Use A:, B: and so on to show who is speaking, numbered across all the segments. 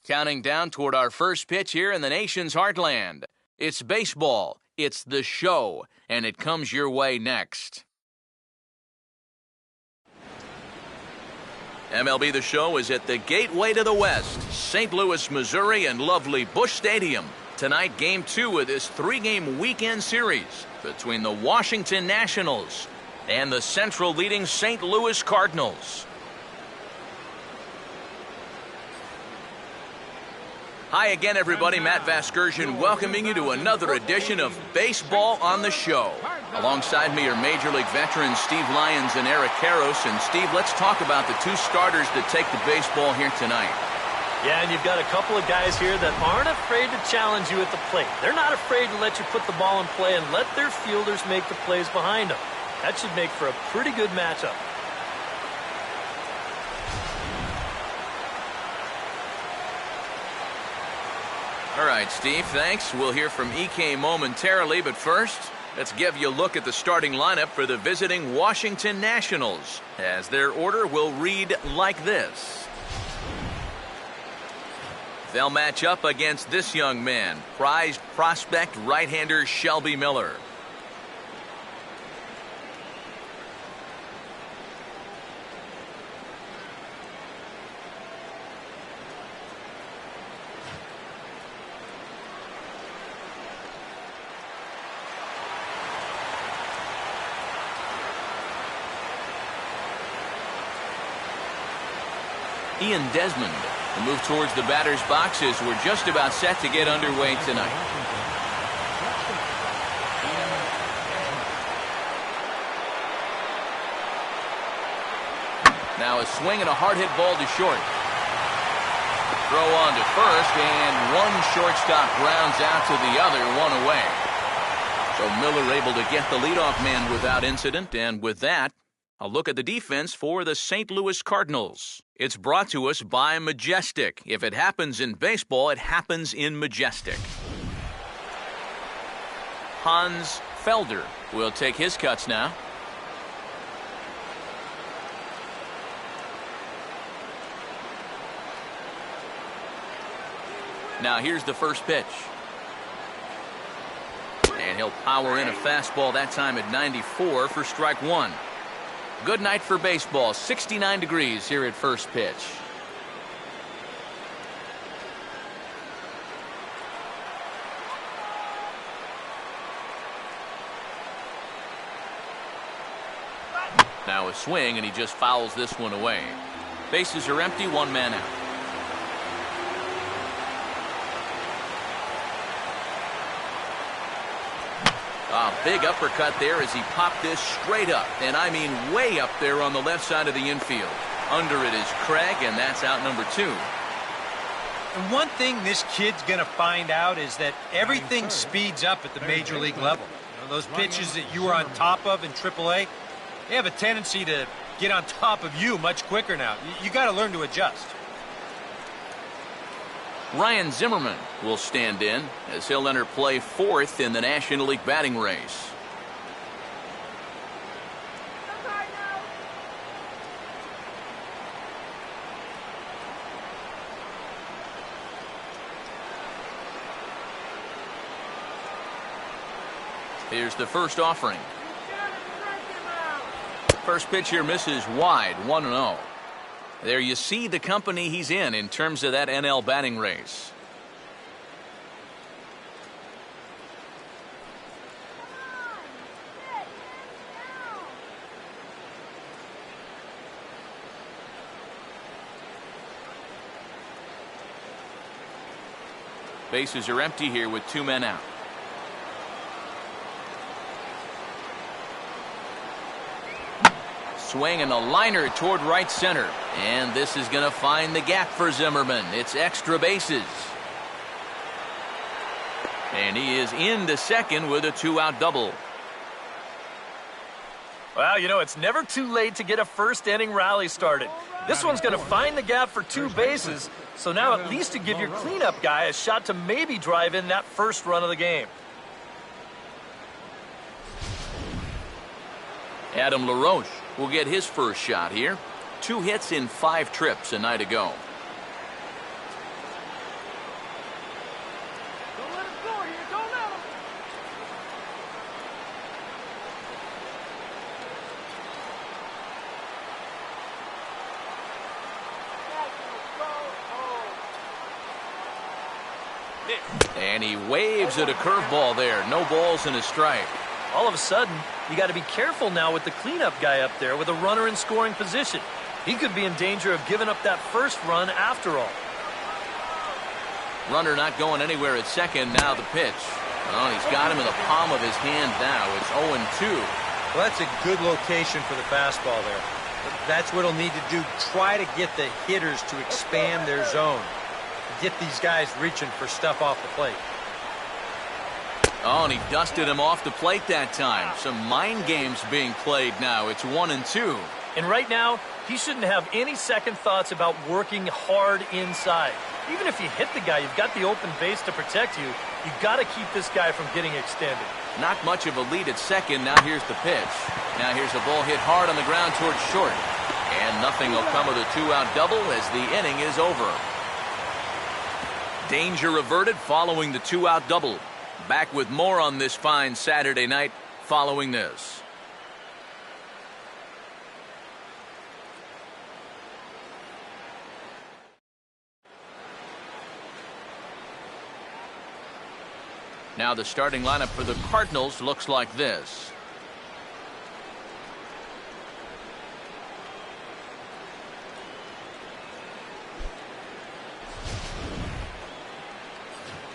A: Counting down toward our first pitch here in the nation's heartland. It's baseball, it's the show, and it comes your way next. MLB The Show is at the gateway to the West, St. Louis, Missouri, and lovely Busch Stadium. Tonight, Game 2 of this 3-game weekend series between the Washington Nationals and the Central leading St. Louis Cardinals. Hi again, everybody. Matt Vasgersian welcoming you to another edition of Baseball on the Show. Alongside me are Major League veterans Steve Lyons and Eric Karros. And Steve, let's talk about the two starters that take the baseball here tonight.
B: Yeah, and you've got a couple of guys here that aren't afraid to challenge you at the plate. They're not afraid to let you put the ball in play and let their fielders make the plays behind them. That should make for a pretty good matchup.
A: All right, Steve, thanks. We'll hear from EK momentarily, but first, let's give you a look at the starting lineup for the visiting Washington Nationals, as their order will read like this. They'll match up against this young man, prized prospect right-hander Shelby Miller. Ian Desmond will move towards the batter's boxes. We're just about set to get underway tonight. Now a swing and a hard hit ball to short. Throw on to first, and one shortstop grounds out to the other, one away. So Miller able to get the leadoff man without incident, and with that, a look at the defense for the St. Louis Cardinals. It's brought to us by Majestic. If it happens in baseball, it happens in Majestic. Hans Felder will take his cuts now. Now here's the first pitch. And he'll power in a fastball that time at 94 for strike one. Good night for baseball. 69 degrees here at first pitch. Now a swing, and he just fouls this one away. Bases are empty, one man out. A big uppercut there as he popped this straight up, and I mean way up there on the left side of the infield. Under it is Craig, and that's out number two.
C: And one thing this kid's going to find out is that everything speeds up at the major league level. You know, those pitches that you were on top of in AAA, they have a tendency to get on top of you much quicker now. You got to learn to adjust.
A: Ryan Zimmerman will stand in as he'll enter play fourth in the National League batting race. Here's the first offering. First pitch here misses wide, 1-0. There you see the company he's in terms of that NL batting race. Bases are empty here with two men out. Swing and a liner toward right center. And this is going to find the gap for Zimmerman. It's extra bases. And he is into second with a two-out double.
B: Well, you know, it's never too late to get a first-inning rally started. This one's going to find the gap for two bases, so now at least to give your cleanup guy a shot to maybe drive in that first run of the game.
A: Adam LaRoche will get his first shot here. 2 hits in 5 trips a night ago. And he waves at a curveball there. No balls and a strike.
B: All of a sudden, you got to be careful now with the cleanup guy up there with a runner in scoring position. He could be in danger of giving up that first run after all.
A: Runner not going anywhere at second. Now the pitch. Oh, he's got him in the palm of his hand now. It's 0-2.
C: Well, that's a good location for the fastball there. That's what he'll need to do. Try to get the hitters to expand their zone. Get these guys reaching for stuff off the plate.
A: Oh, and he dusted him off the plate that time. Some mind games being played now. It's 1-2.
B: And right now, he shouldn't have any second thoughts about working hard inside. Even if you hit the guy, you've got the open base to protect you. You've got to keep this guy from getting extended.
A: Not much of a lead at second. Now here's the pitch. Now here's a ball hit hard on the ground towards short. And nothing will come of the two-out double as the inning is over. Danger averted following the two-out double. Back with more on this fine Saturday night following this. Now the starting lineup for the Cardinals looks like this.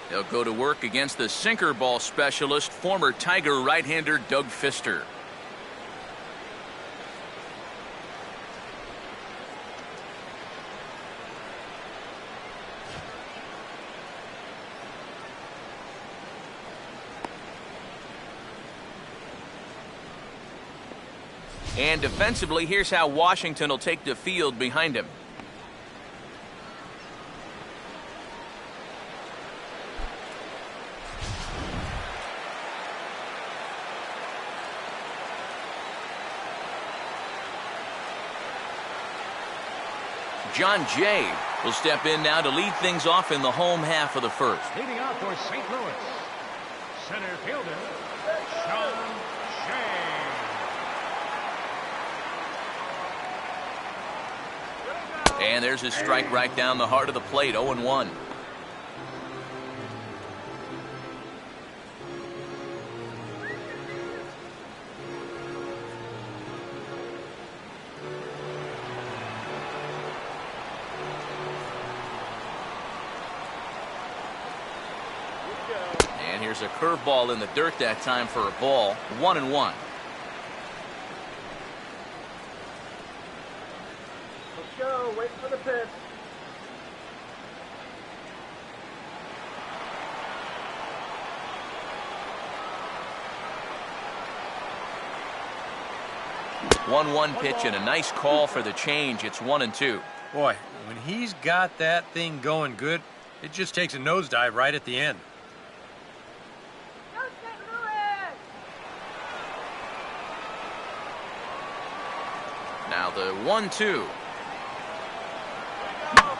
A: They'll go to work against the sinker ball specialist, former Tiger right-hander Doug Fister. And defensively, here's how Washington will take the field behind him. John Jay will step in now to lead things off in the home half of the first.
D: Leading off for St. Louis, center fielder, John Jay.
A: And there's a strike right down the heart of the plate, 0-1. And here's a curveball in the dirt that time for a ball, 1-1.
E: Go, wait for the pitch.
A: One pitch and a nice call for the change. It's 1-2.
C: Boy, when he's got that thing going good, it just takes a nosedive right at the end.
A: Now the 1-2.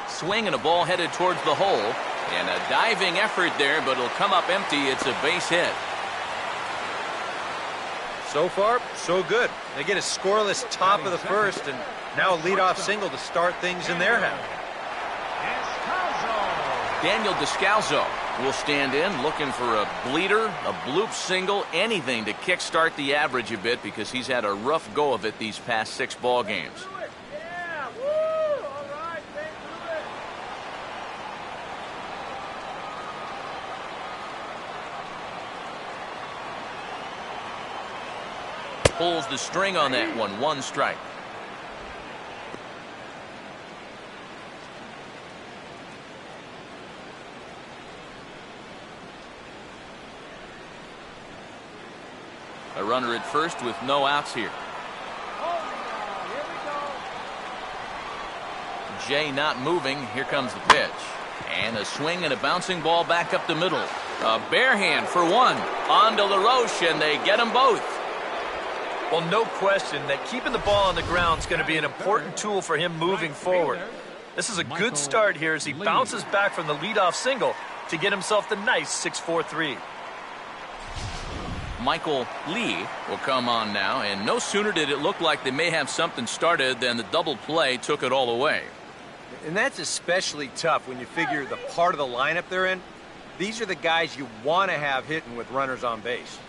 A: Swing and a ball headed towards the hole. And a diving effort there, but it'll come up empty. It's a base hit.
C: So far, so good. They get a scoreless top of the first, and now a leadoff single to start things in their half.
A: Daniel Descalzo will stand in looking for a bleeder, a bloop single, anything to kickstart the average a bit because he's had a rough go of it these past 6 ball games.
E: Yeah, woo! All right, thank you.
A: Pulls the string on that one. 1 strike. A runner at first with no outs here. Jay not moving. Here comes the pitch. And a swing and a bouncing ball back up the middle. A bare hand for one. On to LaRoche, and they get them both.
B: Well, no question that keeping the ball on the ground is going to be an important tool for him moving forward. This is a good start here as he bounces back from the leadoff single to get himself the nice 6-4-3.
A: Michael Lee will come on now, and no sooner did it look like they may have something started than the double play took it all away.
C: And that's especially tough when you figure the part of the lineup they're in, These are the guys you want to have hitting with runners on base.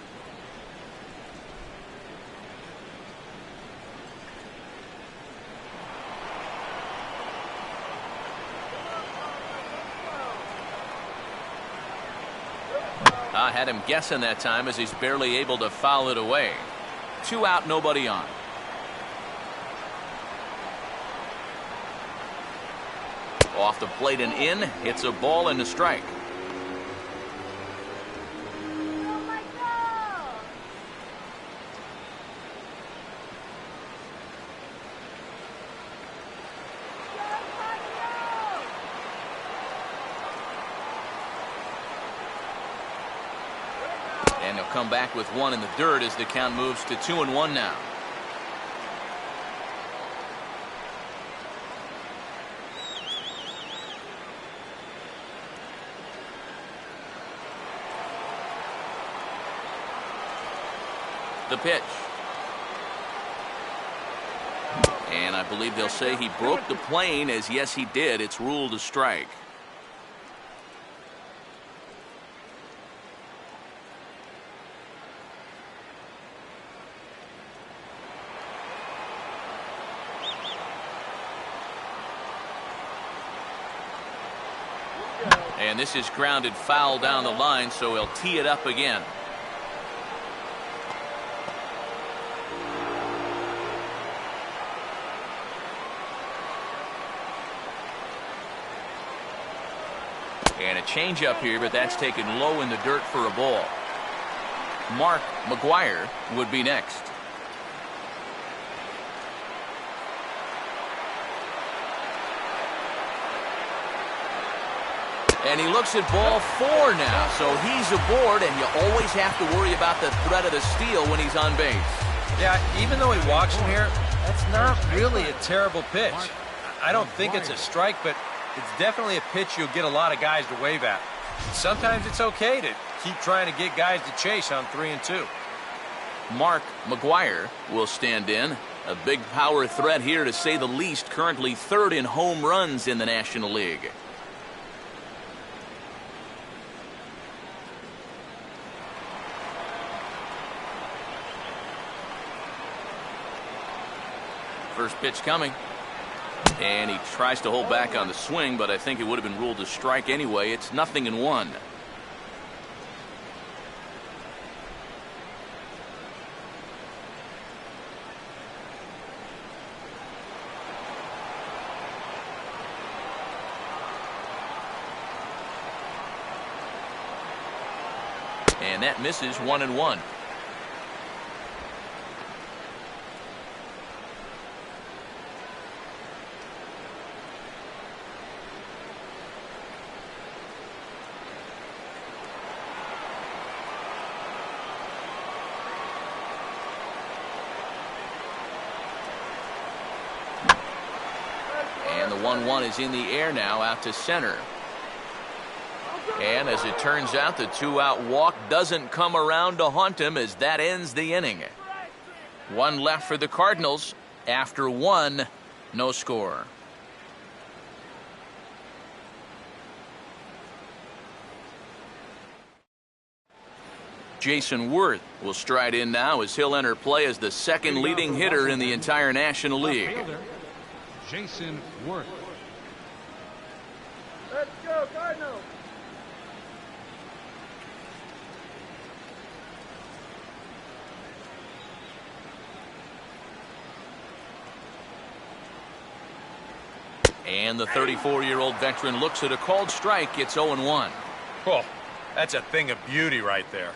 A: I had him guessing that time as he's barely able to foul it away. 2 out, nobody on. Off the plate and in, hits a ball and a strike. And he'll come back with 1 in the dirt as the count moves to 2-1 now. The pitch. And I believe they'll say he broke the plane, as yes he did. It's ruled a strike. And this is grounded foul down the line, so he'll tee it up again. And a changeup here, but that's taken low in the dirt for a ball. Mark McGuire would be next. And he looks at ball 4 now, so he's aboard, and you always have to worry about the threat of the steal when he's on base.
C: Yeah, even though he walks him here, that's not really a terrible pitch. I don't think it's a strike, but it's definitely a pitch you'll get a lot of guys to wave at. Sometimes it's okay to keep trying to get guys to chase on 3-2.
A: Mark McGuire will stand in. A big power threat here, to say the least, currently 3rd in home runs in the National League. First pitch coming. And he tries to hold back on the swing, but I think it would have been ruled a strike anyway. It's 0-1. And that misses. 1-1. And the 1-1 is in the air now, out to center. And as it turns out, the 2-out walk doesn't come around to haunt him, as that ends the inning. 1 left for the Cardinals. After 1, no score. Jason Worth will stride in now, as he'll enter play as the 2nd leading hitter in the entire National League.
D: Jason Worth.
E: Let's go, Cardinals.
A: And the 34-year-old veteran looks at a called strike. It's 0-1.
C: Oh, that's a thing of beauty right there.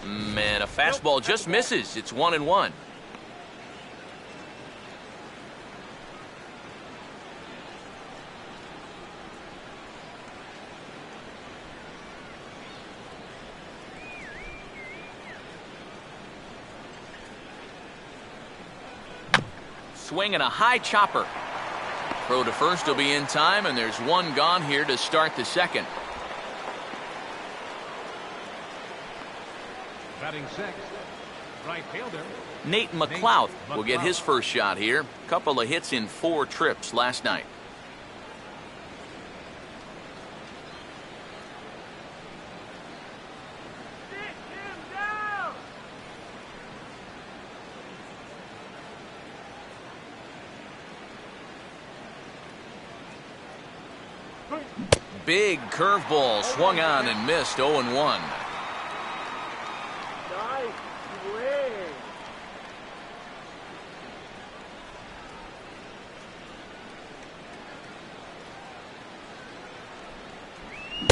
A: Man, a fastball just misses. It's 1-1. Swing and a high chopper. Throw to first will be in time, and there's 1 gone here to start the 2nd.
D: Batting sixth, right fielder.
A: Nate McLouth will get his first shot here. Couple of hits in 4 trips last night.
E: Sit him down.
A: Big curveball swung on and missed. 0-1.
E: Nice swing.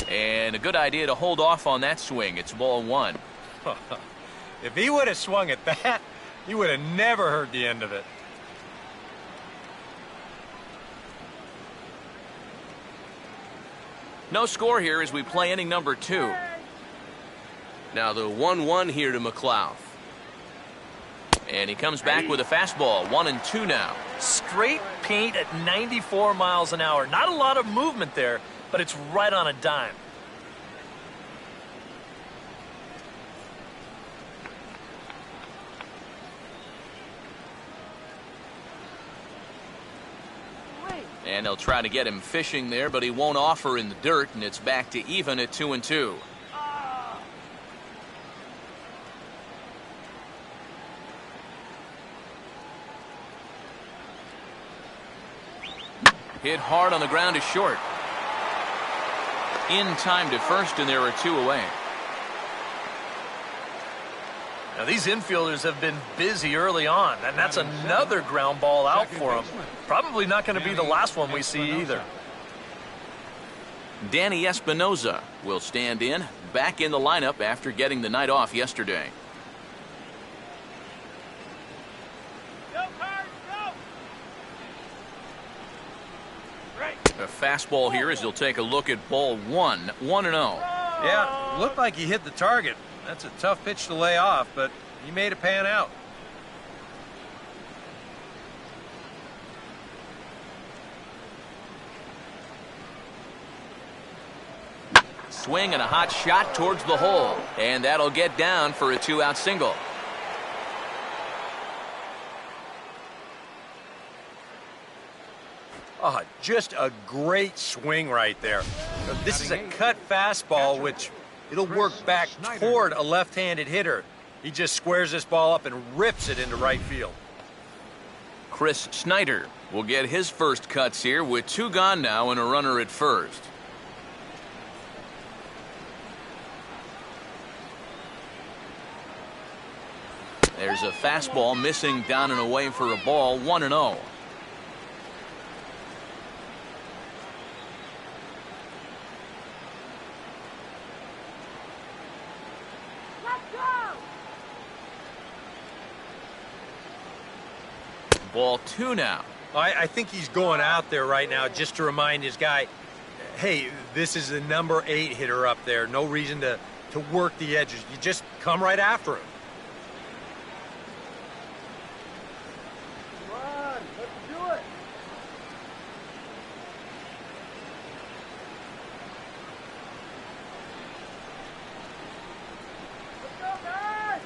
A: And a good idea to hold off on that swing. It's ball 1.
C: If he would have swung at that, you would have never heard the end of it.
A: No score here as we play inning number 2. Now the 1-1 here to McLouth. And he comes back with a fastball. 1-2 now.
B: Straight paint at 94 miles an hour. Not a lot of movement there, but it's right on a dime.
A: And they'll try to get him fishing there, but he won't offer in the dirt, and it's back to even at 2-2. Hit hard on the ground to short. In time to first, and there are 2 away.
B: Now, these infielders have been busy early on, and that's another ground ball out for them. Probably not going to be the last one we see either.
A: Danny Espinoza will stand in, back in the lineup after getting the night off yesterday.
E: Go, Card, go.
A: A fastball here as he'll take a look at ball 1. 1-0.
C: Yeah, looked like he hit the target. That's a tough pitch to lay off, but he made it pan out.
A: Swing and a hot shot towards the hole. And that'll get down for a 2-out single.
C: Oh, just a great swing right there. This is a cut fastball, which it'll work back toward a left-handed hitter. He just squares this ball up and rips it into right field.
A: Chris Snyder will get his first cuts here with 2 gone now and a runner at first. There's a fastball missing down and away for a ball. 1-0.
E: Let's go.
A: Ball 2 now.
C: I think he's going out there right now just to remind his guy, hey, this is the number 8 hitter up there. No reason to work the edges. You just come right after him.
E: Come on, let's do it. Let's go, guys.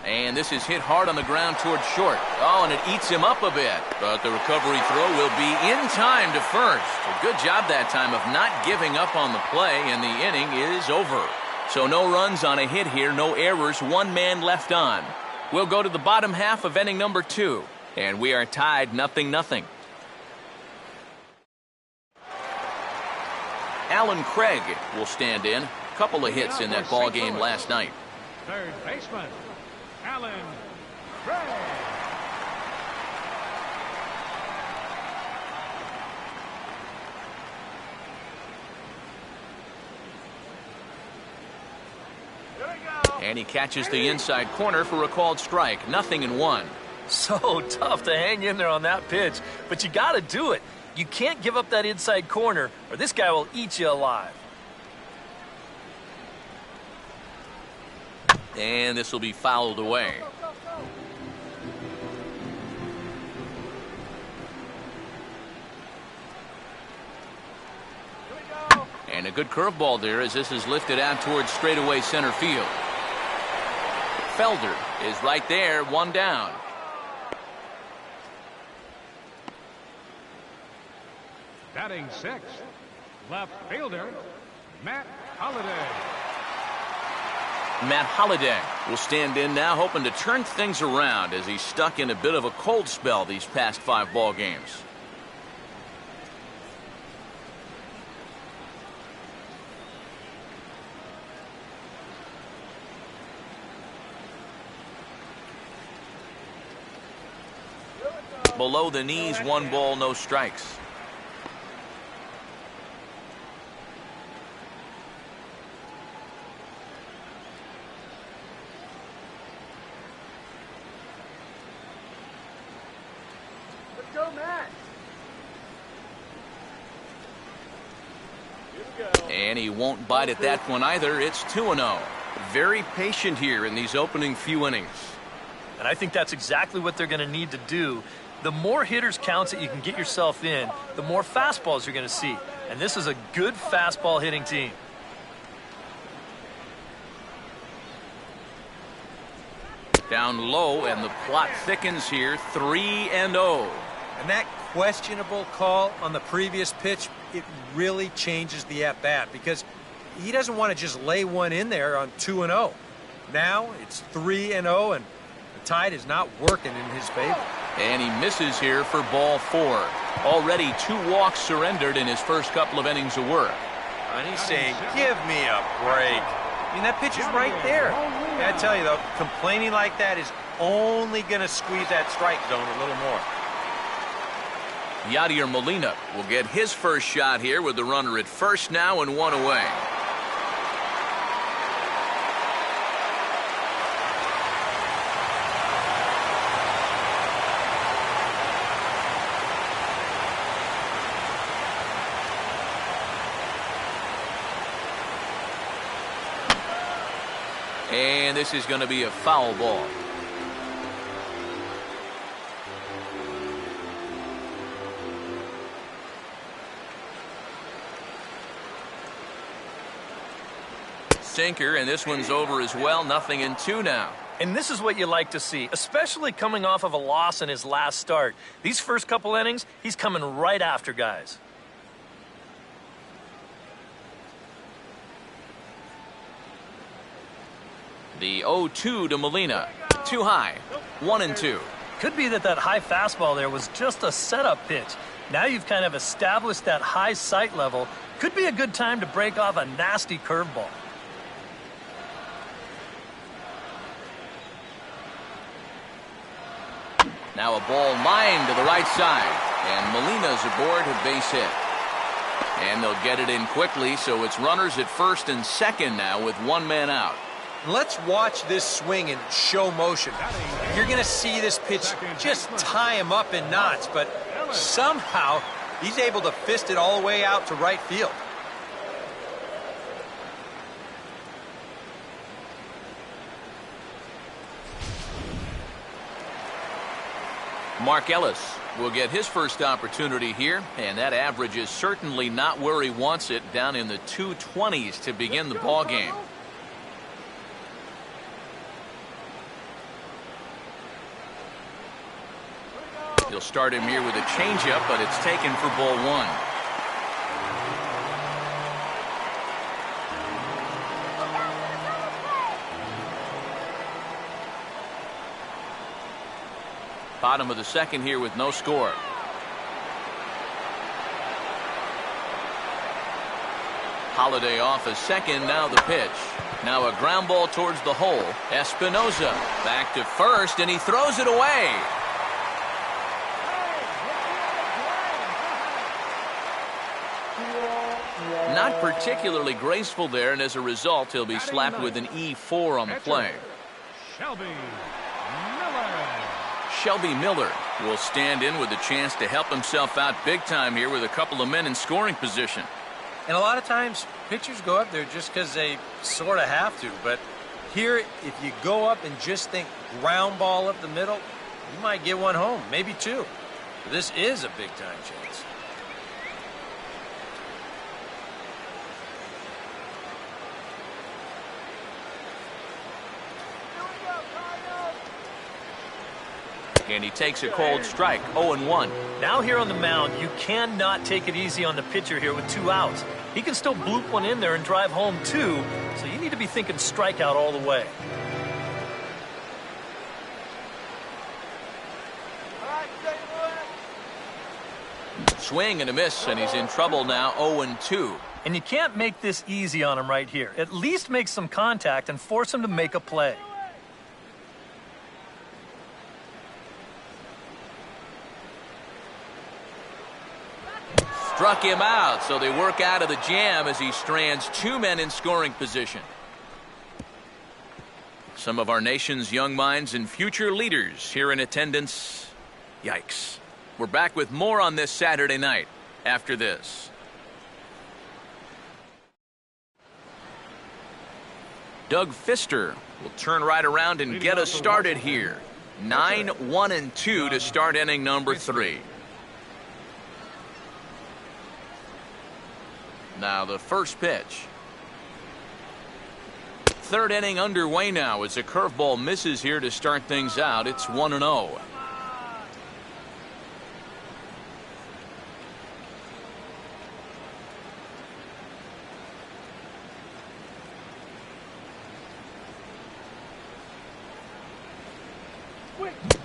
A: And this is hit hard on the ground towards short. Oh, and it eats him up a bit. But the recovery throw will be in time to first. A good job that time of not giving up on the play, and the inning is over. So no runs on a hit here, no errors, 1 man left on. We'll go to the bottom half of inning number 2, and we are tied 0-0. Alan Craig will stand in. Couple of hits in that ball game last night.
D: Third baseman, Alan Craig.
E: Here we go.
A: And he catches the inside corner for a called strike. 0-1.
B: So tough to hang in there on that pitch, but you got to do it. You can't give up that inside corner, or this guy will eat you alive.
A: And this will be fouled away. And a good curveball there as this is lifted out towards straightaway center field. Felder is right there, one down.
D: Batting sixth, left fielder, Matt Holliday.
A: Matt Holliday will stand in now, hoping to turn things around as he's stuck in a bit of a cold spell these past 5 ball games. Below the knees, 1 ball, no strikes.
E: Let's go, Matt. Here we go.
A: And he won't bite at that one either. It's 2-0. Very patient here in these opening few innings.
B: And I think that's exactly what they're going to need to do. The more hitters counts that you can get yourself in, the more fastballs you're going to see. And this is a good fastball hitting team.
A: Down low, and the plot thickens here, 3-0.
C: And that questionable call on the previous pitch, it really changes the at-bat because he doesn't want to just lay one in there on 2-0. Now it's 3-0, and the tide is not working in his favor.
A: And he misses here for ball 4. Already 2 walks surrendered in his first couple of innings of work.
C: And he's saying, give me a break. I mean, that pitch is right there. I tell you, though, complaining like that is only going to squeeze that strike zone a little more.
A: Yadier Molina will get his first shot here with the runner at first now and 1 away. And this is going to be a foul ball. Sinker, and this one's over as well. 0-2 now.
B: And this is what you like to see, especially coming off of a loss in his last start. These first couple innings, he's coming right after guys.
A: The 0-2 to Molina. Too high. 1-2.
B: Could be that high fastball there was just a setup pitch. Now you've kind of established that high sight level. Could be a good time to break off a nasty curveball.
A: Now a ball lined to the right side. And Molina's aboard a base hit. And they'll get it in quickly, so it's runners at first and second now with 1 man out.
C: Let's watch this swing in show motion. You're going to see this pitch just tie him up in knots, but somehow he's able to fist it all the way out to right field.
A: Mark Ellis will get his first opportunity here, and that average is certainly not where he wants it, down in the 220s to begin the ball game. He'll start him here with a changeup, but it's taken for ball 1. Bottom of the second here with no score. Holliday off a second, now the pitch. Now a ground ball towards the hole. Espinosa back to first, and he throws it away. Not particularly graceful there, and as a result, he'll be slapped with an E4 on the play. Shelby Miller will stand in with a chance to help himself out big time here with a couple of men in scoring position.
C: And a lot of times, pitchers go up there just because they sort of have to. But here, if you go up and just think ground ball up the middle, you might get one home, maybe 2. But this is a big-time chance.
A: And he takes a cold strike, 0-1.
B: Now here on the mound, you cannot take it easy on the pitcher here with 2 outs. He can still bloop one in there and drive home 2, so you need to be thinking strikeout all the way.
A: Swing and a miss, and he's in trouble now, 0-2.
B: And you can't make this easy on him right here. At least make some contact and force him to make a play.
A: Struck him out, so they work out of the jam as he strands 2 men in scoring position. Some of our nation's young minds and future leaders here in attendance. Yikes. We're back with more on this Saturday night after this. Doug Fister will turn right around and get us started here. 9-1-2 to start inning number 3. Now the first pitch. Third inning underway now as a curveball misses here to start things out. It's 1-0.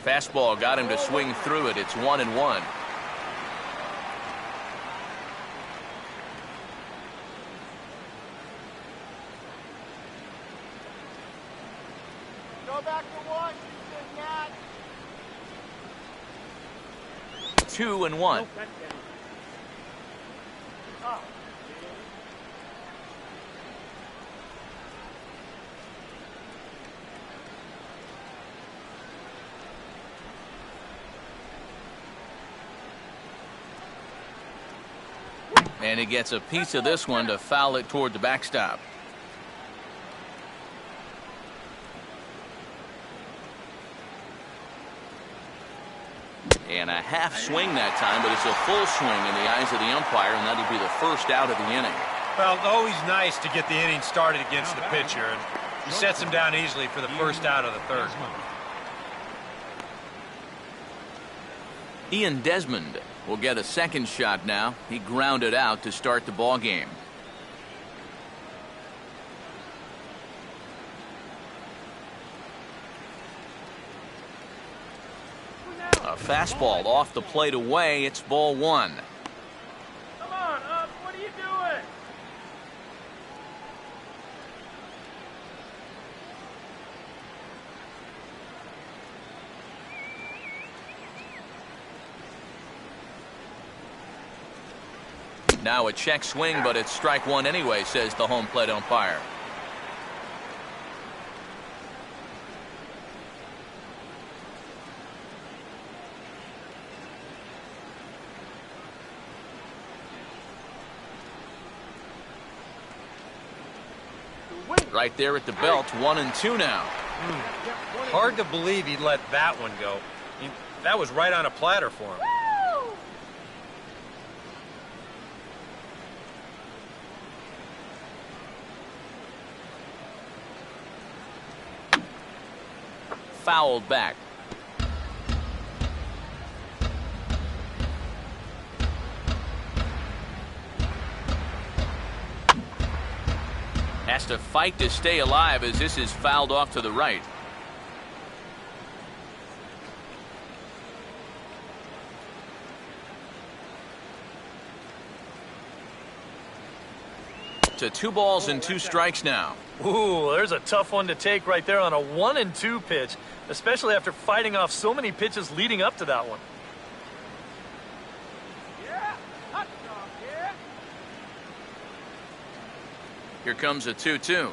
A: Fastball got him to swing through it. It's 1-1.
E: Go back to Washington, Nat.
A: 2-1.
E: Oh.
A: And he gets a piece of this one to foul it toward the backstop. And a half swing that time, but it's a full swing in the eyes of the umpire, and that'll be the first out of the inning.
C: Well, always nice to get the inning started against the pitcher, and he sets him down easily for the first out of the third.
A: Ian Desmond will get a second shot now. He grounded out to start the ball game. A fastball off the plate away. It's ball 1.
E: Come on, what are you doing?
A: Now a check swing, but it's strike 1 anyway, says the home plate umpire. Right there at the belt, 1-2 now.
C: Hard to believe he let that one go. That was right on a platter for him.
A: Fouled back. Has to fight to stay alive as this is fouled off to the right. To 2 balls and 2 strikes now.
B: Ooh, there's a tough one to take right there on a 1-2 pitch, especially after fighting off so many pitches leading up to that one.
E: Yeah, hot dog, yeah.
A: Here comes a 2-2.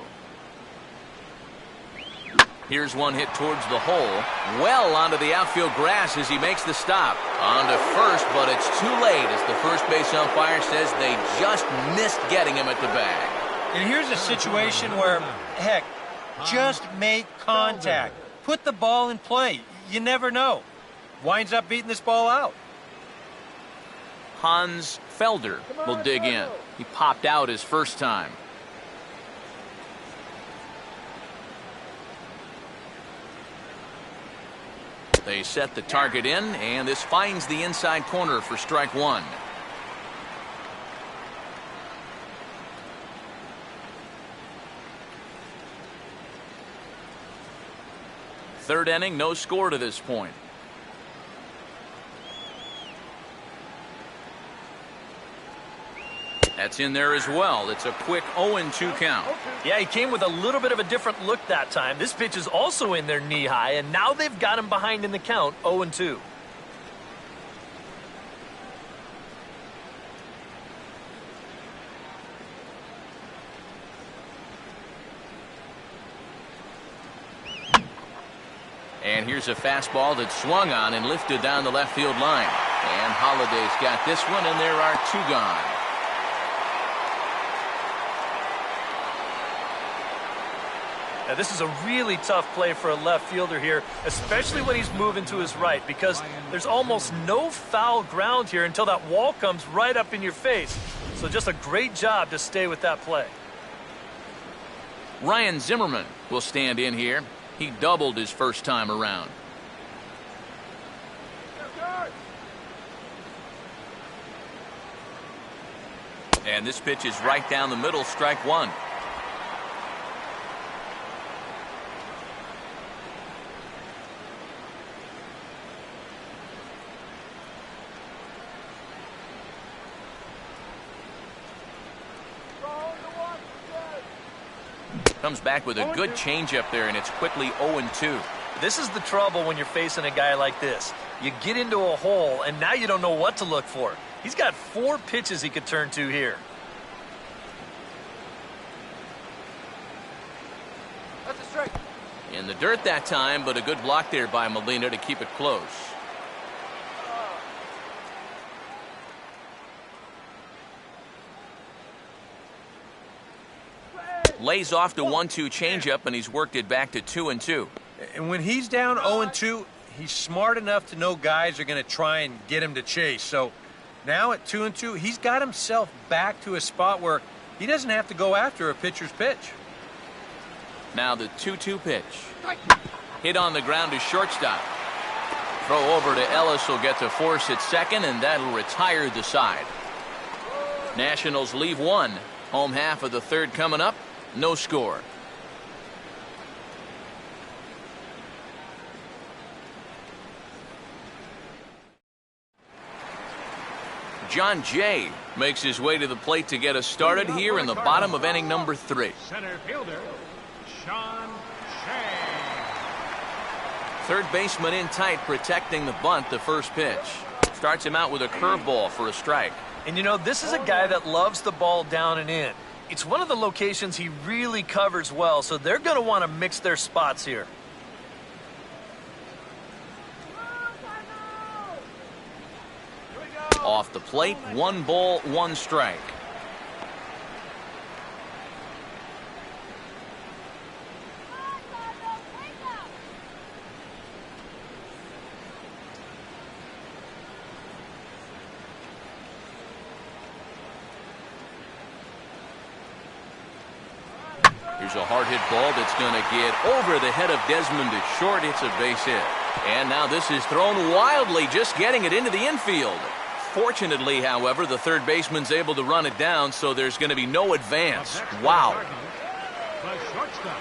A: Here's one hit towards the hole. Well onto the outfield grass as he makes the stop. On to first, but it's too late as the first base umpire says they just missed getting him at the bag.
C: And here's a situation where, heck, just make contact. Put the ball in play. You never know. Winds up beating this ball out.
A: Hans Felder will dig in. He popped out his first time. They set the target in, and this finds the inside corner for strike one. Third inning, no score to this point. That's in there as well. It's a quick 0-2 count.
B: Yeah, he came with a little bit of a different look that time. This pitch is also in there knee high, and now they've got him behind in the count, 0-2.
A: And here's a fastball that's swung on and lifted down the left field line. And Holliday's got this one, and there are two gone.
B: Now, this is a really tough play for a left fielder here, especially when he's moving to his right, because there's almost no foul ground here until that wall comes right up in your face. So just a great job to stay with that play.
A: Ryan Zimmerman will stand in here. He doubled his first time around. And this pitch is right down the middle, strike one. Comes back with a good changeup there, and it's quickly 0-2.
B: This is the trouble when you're facing a guy like this. You get into a hole, and now you don't know what to look for. He's got 4 pitches he could turn to here.
E: That's a strike.
A: In the dirt that time, but a good block there by Molina to keep it close. Lays off the 1-2 changeup, and he's worked it back to 2-2.
C: And when he's down 0-2, he's smart enough to know guys are going to try and get him to chase. So now at 2-2, he's got himself back to a spot where he doesn't have to go after a pitcher's pitch.
A: Now the 2-2 pitch. Hit on the ground to shortstop. Throw over to Ellis will get to force at second, and that'll retire the side. Nationals leave one. Home half of the third coming up. No score. John Jay makes his way to the plate to get us started here in the bottom of inning number 3.
D: Center fielder, Sean Shea.
A: Third baseman in tight, protecting the bunt, the first pitch. Starts him out with a curveball for a strike.
B: And you know, this is a guy that loves the ball down and in. It's one of the locations he really covers well, so they're going to want to mix their spots here.
A: Off the plate, 1 ball, 1 strike. Here's a hard hit ball that's going to get over the head of Desmond to short. It's a base hit. And now this is thrown wildly, just getting it into the infield. Fortunately, however, the third baseman's able to run it down, so there's going to be no advance. Wow.
D: The shortstop,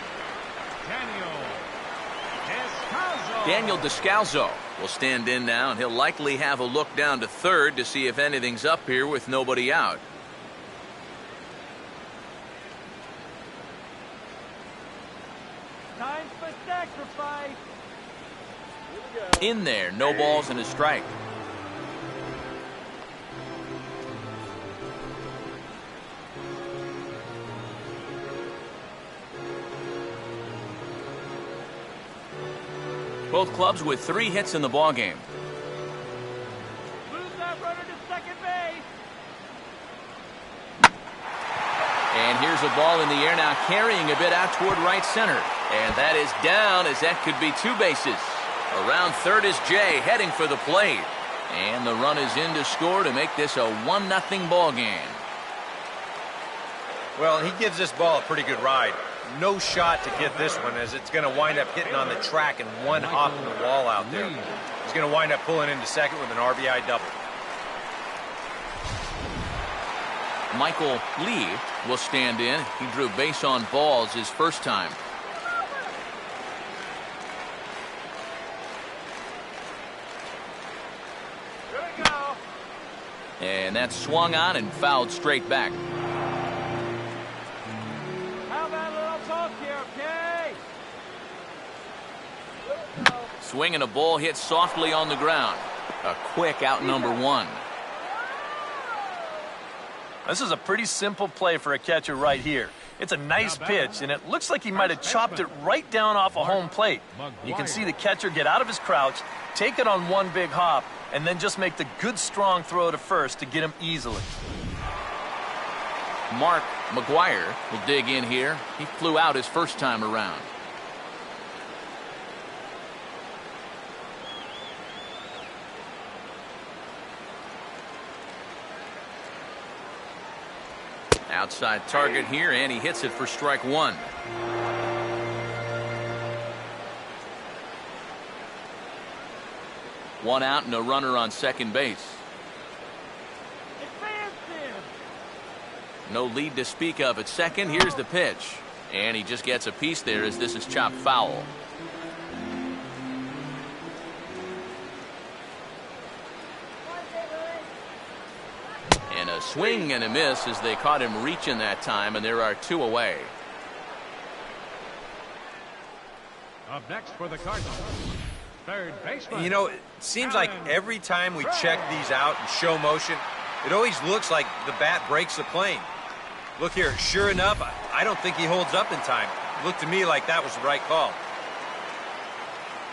D: Descalso.
A: Daniel Descalso will stand in now, and he'll likely have a look down to third to see if anything's up here with nobody out.
E: Time for sacrifice.
A: In there, no balls and a strike. Both clubs with 3 hits in the ballgame.
E: Move that runner to second base.
A: And here's a ball in the air now, carrying a bit out toward right center. And that is down, as that could be 2 bases. Around third is Jay, heading for the plate. And the run is in to score to make this a 1-0 ball game.
C: Well, he gives this ball a pretty good ride. no shot to get this one, as it's going to wind up hitting on the track and one hop in the wall out there. He's going to wind up pulling into second with an RBI double.
A: Michael Lee will stand in. He drew base on balls his first time. And that's swung on and fouled straight back.
E: How about a little talk here, okay?
A: Swinging a ball hit softly on the ground. A quick out number one.
B: This is a pretty simple play for a catcher right here. It's a nice pitch, and it looks like he might have chopped it right down off a home plate. You can see the catcher get out of his crouch, take it on one big hop, and then just make the good, strong throw to first to get him easily.
A: Mark McGuire will dig in here. He flew out his first time around. Outside target here, and he hits it for strike one. One out and a runner on second base. No lead to speak of at second. Here's the pitch. And he just gets a piece there as this is chopped foul. And a swing and a miss as they caught him reaching that time, and there are two away.
D: Up next for the Cardinals, third baseman.
C: You know, it seems like every time we check these out in show motion, it always looks like the bat breaks the plane. Look here, sure enough, I don't think he holds up in time. It looked to me like that was the right call.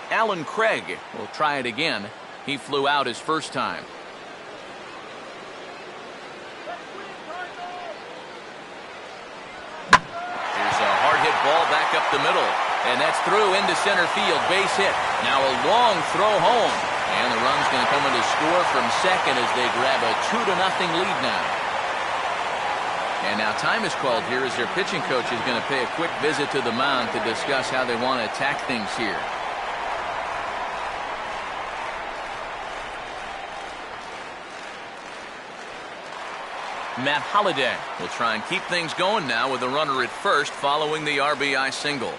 A: Alan Craig will try it again. He flew out his first time. Here's a hard hit ball back up the middle. And that's through into center field. Base hit. Now a long throw home. And the run's going to come in to score from second as they grab a 2-0 lead now. And now time is called here as their pitching coach is going to pay a quick visit to the mound to discuss how they want to attack things here. Matt Holliday will try and keep things going now with a runner at first following the RBI single.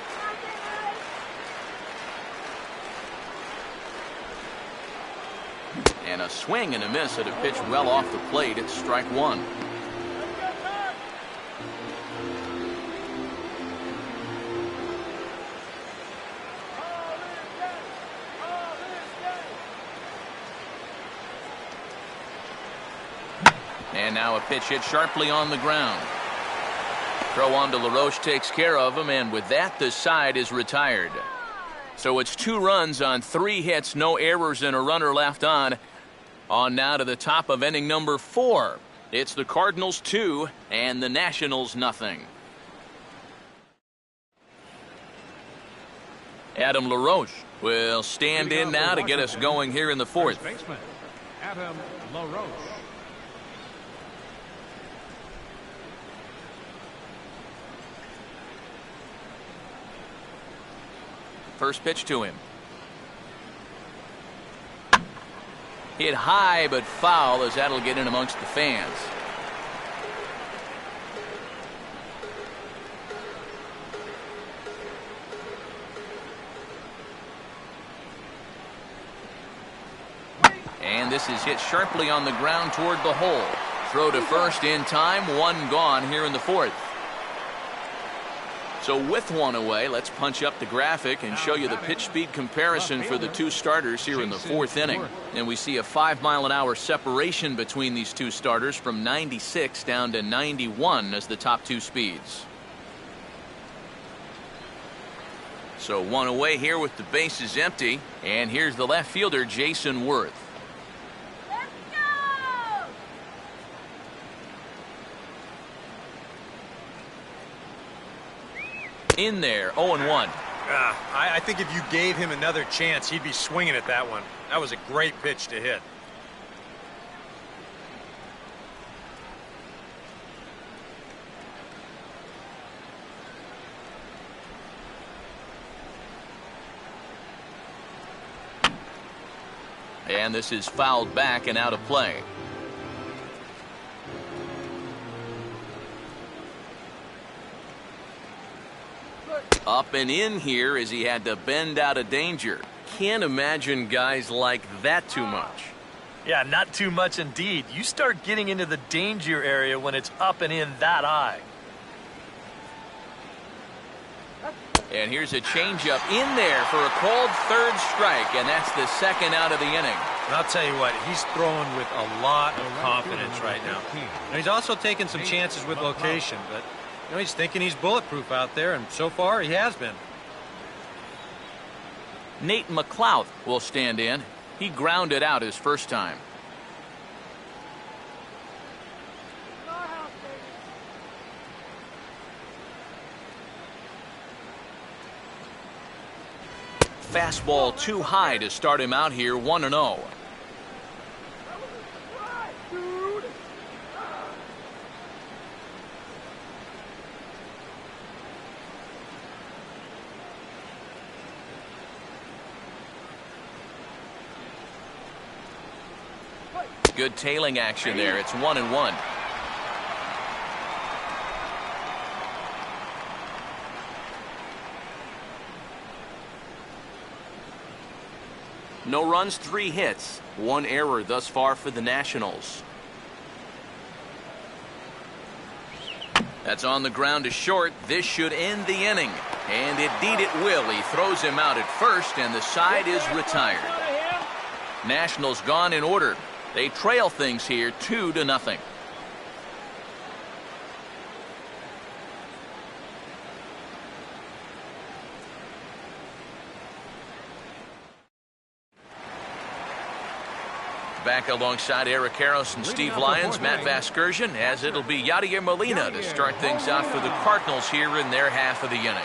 A: And a swing and a miss at a pitch well off the plate. It's strike one. And now a pitch hit sharply on the ground. Throw on to LaRoche takes care of him, and with that, the side is retired. So it's 2 runs on 3 hits, no errors, and a runner left on. On now to the top of inning number 4. It's the Cardinals 2 and the Nationals nothing. Adam LaRoche will stand in now to get us going here in the 4th.
D: Baseman, Adam LaRoche.
A: First pitch to him. Hit high but foul as that'll get in amongst the fans. And this is hit sharply on the ground toward the hole. Throw to first in time, 1 gone here in the 4th. So with 1 away, let's punch up the graphic and show you the pitch speed comparison for the 2 starters here in the 4th inning. And we see a 5-mile-an-hour separation between these 2 starters from 96 down to 91 as the top 2 speeds. So 1 away here with the bases empty. And here's the left fielder, Jason Worth. In there, 0-1.
C: I think if you gave him another chance, he'd be swinging at that one. That was a great pitch to hit.
A: And this is fouled back and out of play. Up and in here as he had to bend out of danger. Can't imagine guys like that too much.
B: Yeah, not too much indeed. You start getting into the danger area when it's up and in that high.
A: And here's a changeup in there for a called third strike, and that's the second out of the inning.
C: And I'll tell you what, he's throwing with a lot of confidence right now. And he's also taking some chances with location, but he's thinking he's bulletproof out there, and so far he has been.
A: Nate McLeod will stand in. He grounded out his first time. Fastball too high to start him out here, 1-0. Good tailing action there. It's 1-1. No runs, 3 hits, 1 error thus far for the Nationals. That's on the ground to short. This should end the inning. And indeed it will. He throws him out at first, and the side is retired. Nationals gone in order. They trail things here 2-0. Back alongside Eric Harris and Steve Lyons, Matt Vasgersian, as it'll be Yadier Molina to start things out for the Cardinals here in their half of the inning.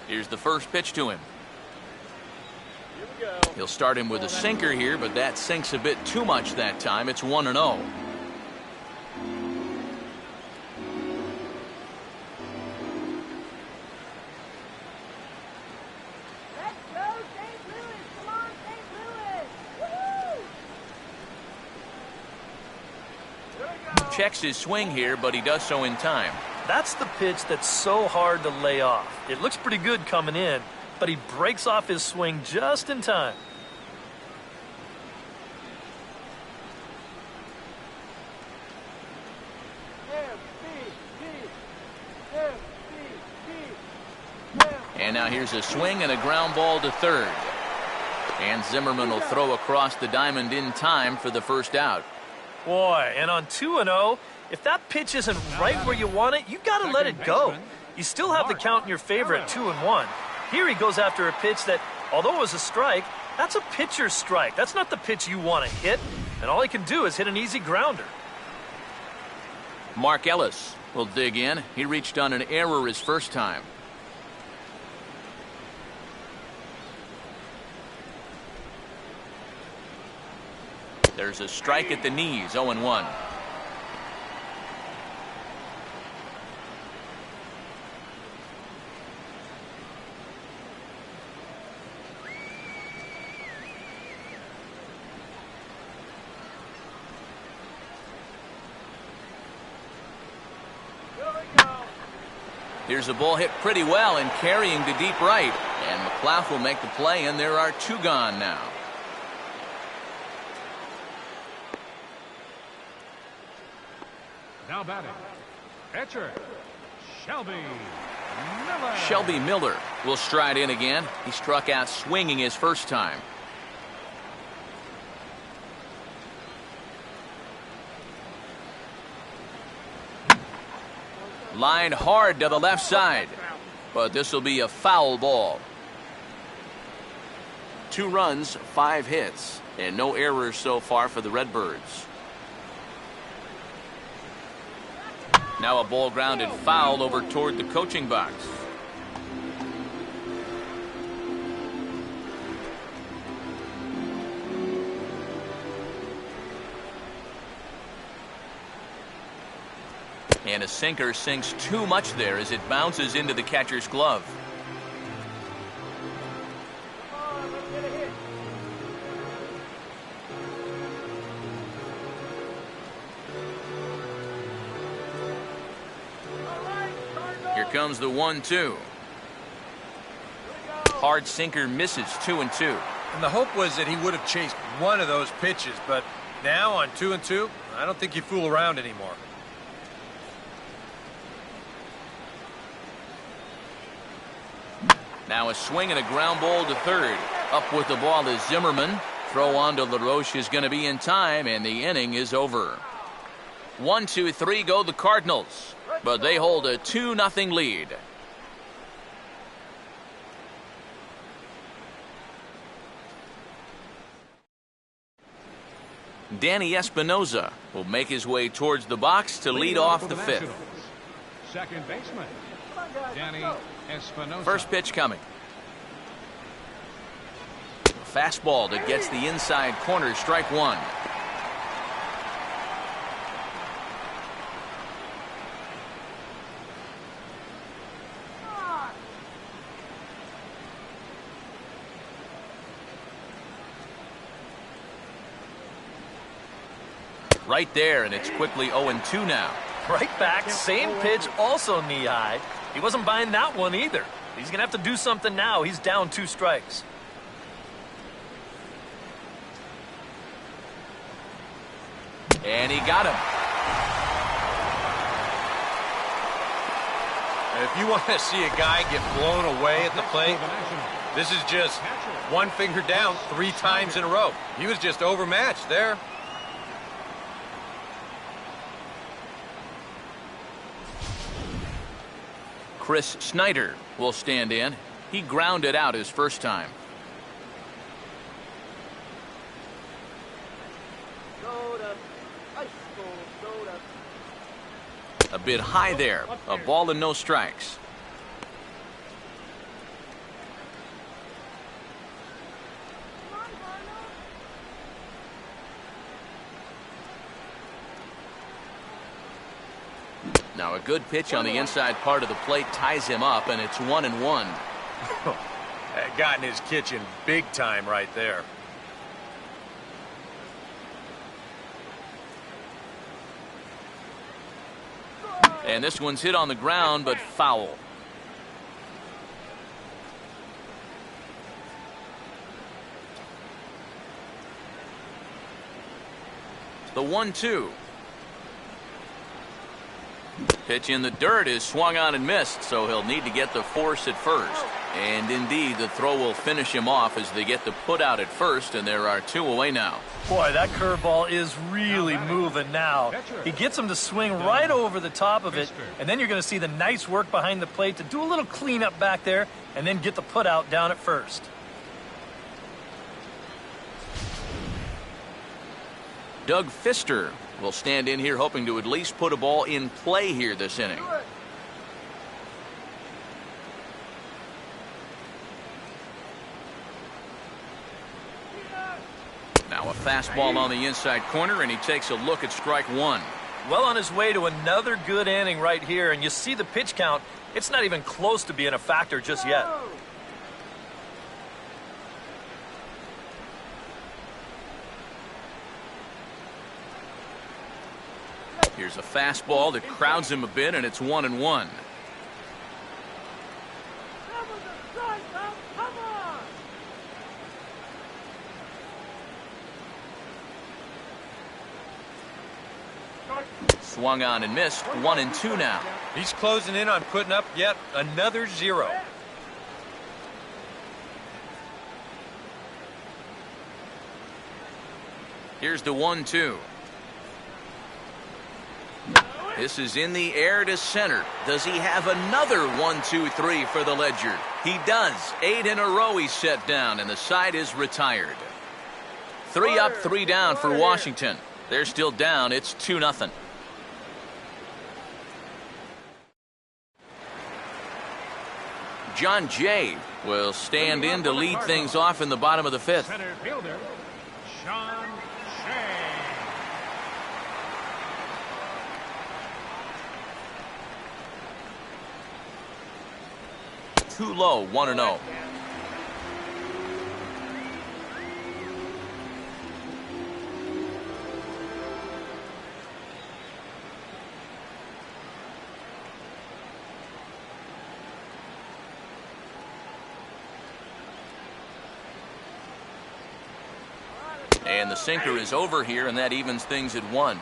A: Here's the first pitch to him. He'll start him with a sinker here, but that sinks a bit too much that time. It's 1-0. Checks his swing here, but he does so in time.
B: That's the pitch that's so hard to lay off. It looks pretty good coming in, but he breaks off his swing just in time.
A: And now here's a swing and a ground ball to third. And Zimmerman will throw across the diamond in time for the first out.
B: Boy, and on 2-0, if that pitch isn't right where you want it, you got to let it go. You still have the count in your favor at 2-1. Here he goes after a pitch that, although it was a strike, that's a pitcher's strike. That's not the pitch you want to hit, and all he can do is hit an easy grounder.
A: Mark Ellis will dig in. He reached on an error his first time. There's a strike at the knees, 0-1. Here's a ball hit pretty well and carrying to deep right. And McLeod will make the play, and there are 2 gone now.
D: Now batting, catcher, Shelby Miller.
A: Shelby Miller will stride in again. He struck out swinging his first time. Lined hard to the left side, but this will be a foul ball. 2 runs, 5 hits, and no errors so far for the Redbirds. Now a ball grounded foul over toward the coaching box. And a sinker sinks too much there as it bounces into the catcher's glove. Here comes the 1-2. Hard sinker misses 2-2.
C: And the hope was that he would have chased one of those pitches, but now on 2-2, I don't think you fool around anymore.
A: Now a swing and a ground ball to third. Up with the ball is Zimmerman. Throw on to LaRoche is going to be in time, and the inning is over. 1-2-3 go the Cardinals, but they hold a 2-0 lead. Danny Espinoza will make his way towards the box to lead off the fifth.
D: Second baseman, Danny Espinoza.
A: First pitch coming. Fastball that gets the inside corner, strike one. Right there, and it's quickly 0-2 now.
B: Right back, same pitch, also knee high. He wasn't buying that one either. He's going to have to do something now. He's down 2 strikes.
A: And he got him.
C: And if you want to see a guy get blown away at the plate, this is just one finger down 3 times in a row. He was just overmatched there.
A: Chris Snyder will stand in. He grounded out his first time. A bit high there. A ball and no strikes. Now a good pitch on the inside part of the plate ties him up, and it's 1-1.
C: Got in his kitchen big time right there.
A: And this one's hit on the ground, but foul. The 1-2. Pitch in the dirt is swung on and missed, so he'll need to get the force at first. And indeed, the throw will finish him off as they get the put out at first, and there are 2 away now.
B: Boy, that curveball is really moving now. He gets him to swing right over the top of it, and then you're going to see the nice work behind the plate to do a little cleanup back there and then get the put out down at first.
A: Doug Fister will stand in here hoping to at least put a ball in play here this inning. Now a fastball on the inside corner, and he takes a look at strike one.
B: Well on his way to another good inning right here, and you see the pitch count. It's not even close to being a factor just yet.
A: Here's a fastball that crowds him a bit, and it's 1-1. Swung on and missed. 1-2 now.
C: He's closing in on putting up yet another 0.
A: Here's the 1-2. This is in the air to center. Does he have another 1-2-3 for the Ledger? He does. 8 in a row he's set down, and the side is retired. 3 up, 3 down for Washington. They're still down. It's 2-0. John Jay will stand in to lead things off in the bottom of the 5th.
D: Center fielder, Sean Shea.
A: too low, 1-0. And the sinker is over here, and that evens things at 1.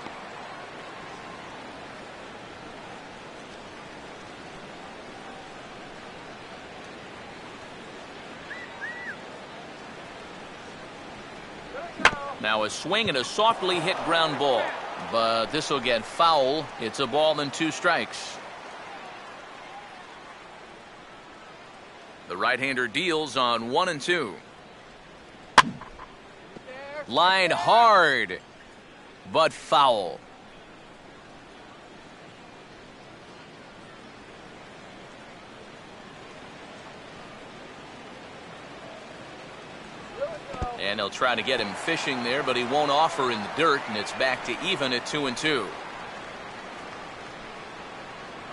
A: Now a swing and a softly hit ground ball. But this will get foul. It's a ball and 2 strikes. The right-hander deals on 1-2. Line hard, but foul. And they'll try to get him fishing there, but he won't offer in the dirt, and it's back to even at 2-2.
E: All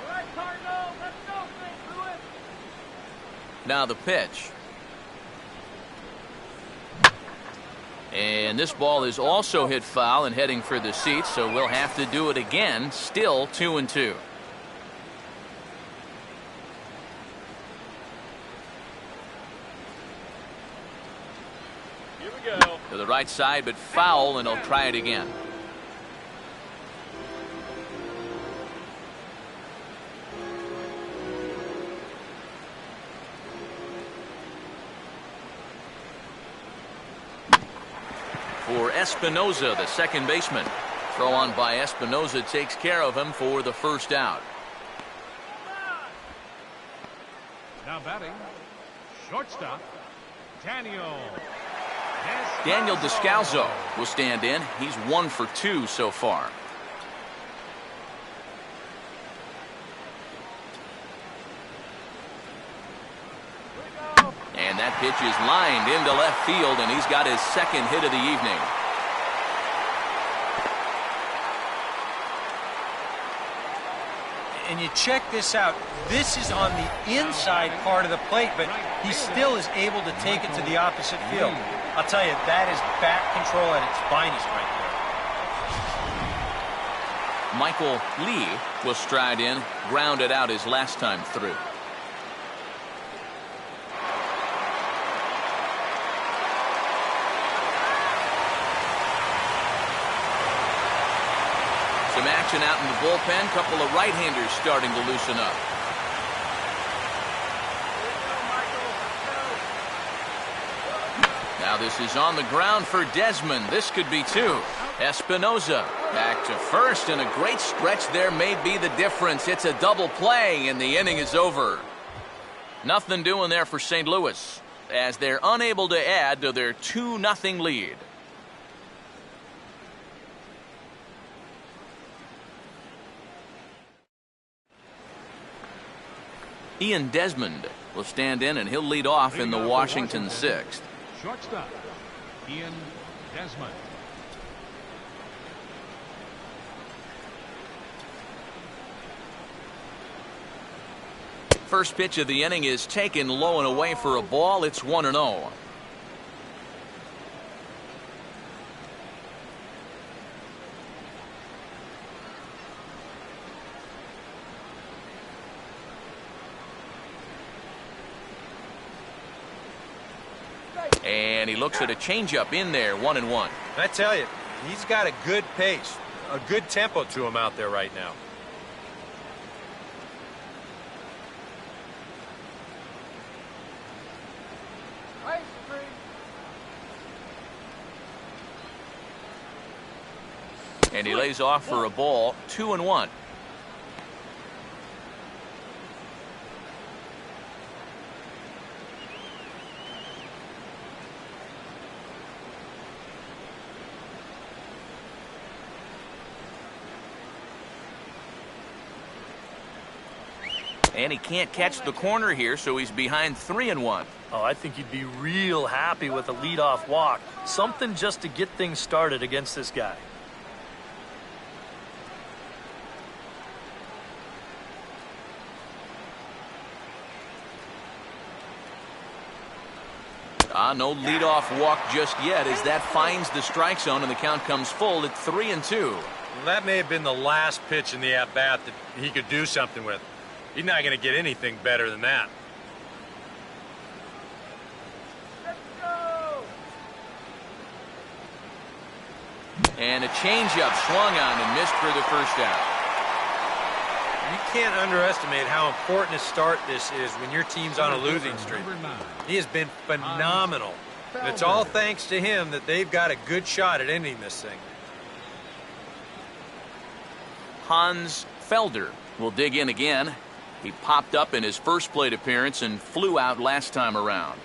E: right, Cardinals, let's go, St. Louis.
A: Now the pitch. And this ball is also hit foul and heading for the seats, so we'll have to do it again. Still 2-2.
E: Here we go.
A: To the right side, but foul, and he'll try it again. For Espinoza, the second baseman. Throw on by Espinoza takes care of him for the first out.
D: Now batting, shortstop, Daniel
A: Descalzo will stand in. He's 1 for 2 so far. And that pitch is lined into left field, and he's got his second hit of the evening.
C: And you check this out. This is on the inside part of the plate, but he still is able to take it to the opposite field. I'll tell you, that is bat control at its finest right there.
A: Michael Lee will stride in, grounded out his last time through. Some action out in the bullpen. Couple of right-handers starting to loosen up. Now this is on the ground for Desmond. This could be 2. Espinoza back to first, and a great stretch there may be the difference. It's a double play, and the inning is over. Nothing doing there for St. Louis, as they're unable to add to their 2-0 lead. Ian Desmond will stand in, and he'll lead off in the Washington 6th.
D: Shortstop, Ian Desmond.
A: First pitch of the inning is taken low and away for a ball. It's 1-0. And he looks at a changeup in there, 1-1.
C: I tell you, he's got a good pace, a good tempo to him out there right now.
A: And he lays off for a ball, 2-1. And he can't catch the corner here, so he's behind 3-1.
B: Oh, I think you'd be real happy with a leadoff walk. Something just to get things started against this guy.
A: No leadoff walk just yet as that finds the strike zone and the count comes full at 3-2.
C: Well, that may have been the last pitch in the at-bat that he could do something with. He's not going to get anything better than that.
A: And a changeup swung on and missed for the first out.
C: You can't underestimate how important a start this is when your team's on a losing streak. He has been phenomenal. It's all thanks to him that they've got a good shot at ending this thing.
A: Hans Felder will dig in again. He popped up in his first plate appearance and flew out last time around.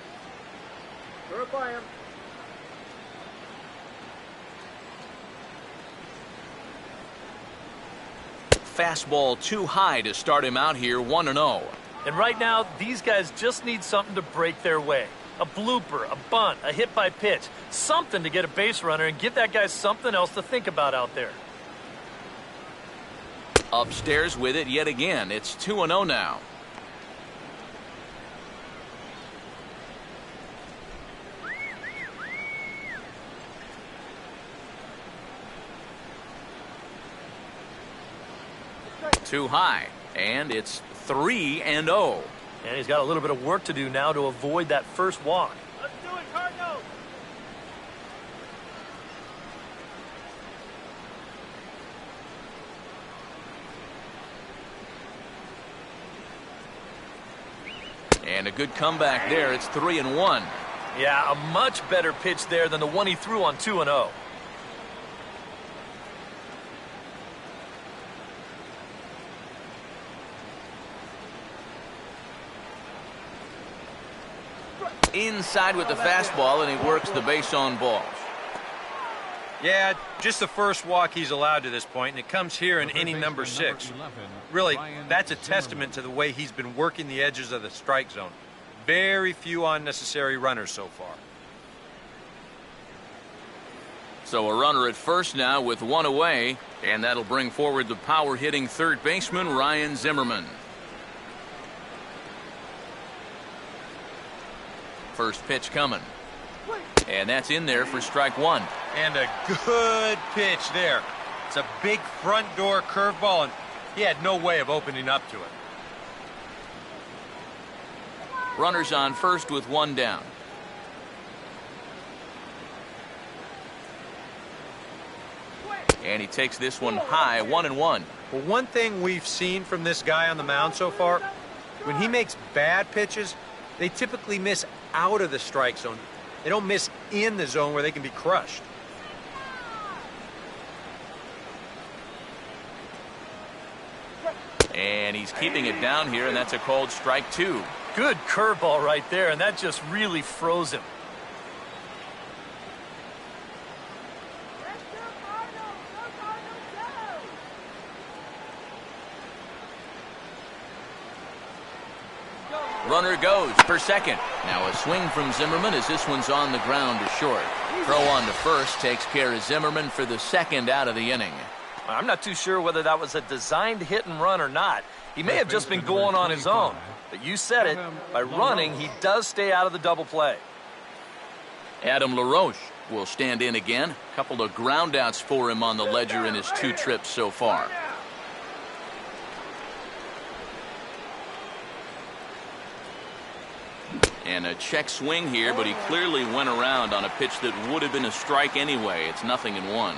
A: Fastball too high to start him out here, 1-0.
B: And right now, these guys just need something to break their way. A blooper, a bunt, a hit by pitch. Something to get a base runner and give that guy something else to think about out there.
A: Upstairs with it yet again. It's 2-0 now. Too high, and it's 3-0.
B: And he's got a little bit of work to do now to avoid that first walk.
E: Let's do it, Cardinals!
A: And a good comeback there. It's 3-1.
B: Yeah, a much better pitch there than the one he threw on 2-0.
A: Inside with the fastball, and he works the base on balls.
C: Yeah, just the first walk he's allowed to this point, and it comes here in inning number 6. Really, that's a testament to the way he's been working the edges of the strike zone. Very few unnecessary runners so far.
A: So a runner at first now with one away, and that'll bring forward the power-hitting third baseman, Ryan Zimmerman. First pitch coming. And that's in there for strike one.
C: And a good pitch there. It's a big front door curveball, and he had no way of opening up to it.
A: Runners on first with one down. And he takes this one high, 1-1.
C: Well, one thing we've seen from this guy on the mound so far, when he makes bad pitches, they typically miss out of the strike zone. They don't miss in the zone where they can be crushed.
A: And he's keeping it down here, and that's a called strike two.
B: Good curveball right there, and that just really froze him.
A: Runner goes for second. Now a swing from Zimmerman as this one's on the ground to short. Throw on to first takes care of Zimmerman for the second out of the inning.
B: I'm not too sure whether that was a designed hit and run or not. He may have just been going on his own. But you said it. By running, he does stay out of the double play.
A: Adam LaRoche will stand in again. A couple of groundouts for him on the ledger in his 2 trips so far. And a check swing here, but he clearly went around on a pitch that would have been a strike anyway. It's 0-1.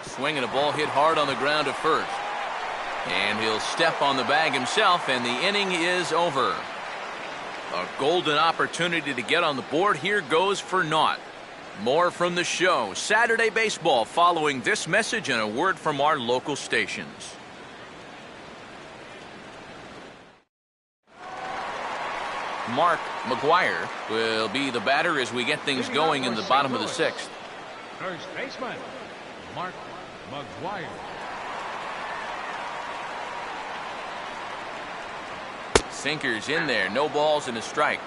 A: Swinging a ball hit hard on the ground at first. And he'll step on the bag himself, and the inning is over. A golden opportunity to get on the board here goes for naught. More from the show. Saturday Baseball following this message and a word from our local stations. Mark McGuire will be the batter as we get things going in the bottom of the 6th.
D: First baseman, Mark McGuire.
A: Sinkers in there, no balls and a strike.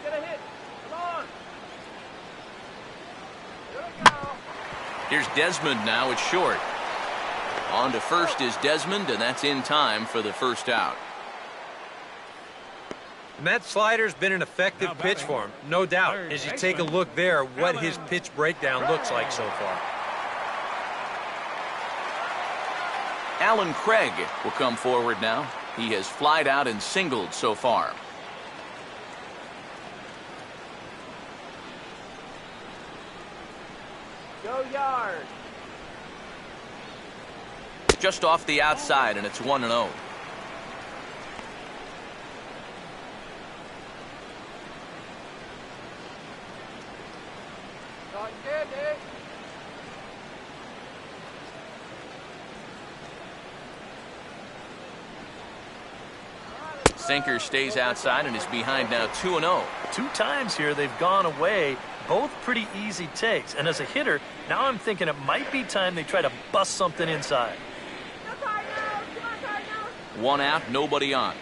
E: Get a hit. Come on. Here we go.
A: Here's Desmond now at short. On to first is Desmond, and that's in time for the first out.
C: And that slider's been an effective pitch for him, no doubt. As you take a look there, what his pitch breakdown looks like so far.
A: Alan Craig will come forward now. He has flied out and singled so far.
E: Go yard.
A: Just off the outside, and it's 1-0.
E: Cotton candy.
A: Sinker stays outside and is behind now 2-0.
B: 2 times here they've gone away, both pretty easy takes. And as a hitter, now I'm thinking it might be time they try to bust something inside.
E: Go Cardinals. Come on, Cardinals.
A: 1 out, nobody on.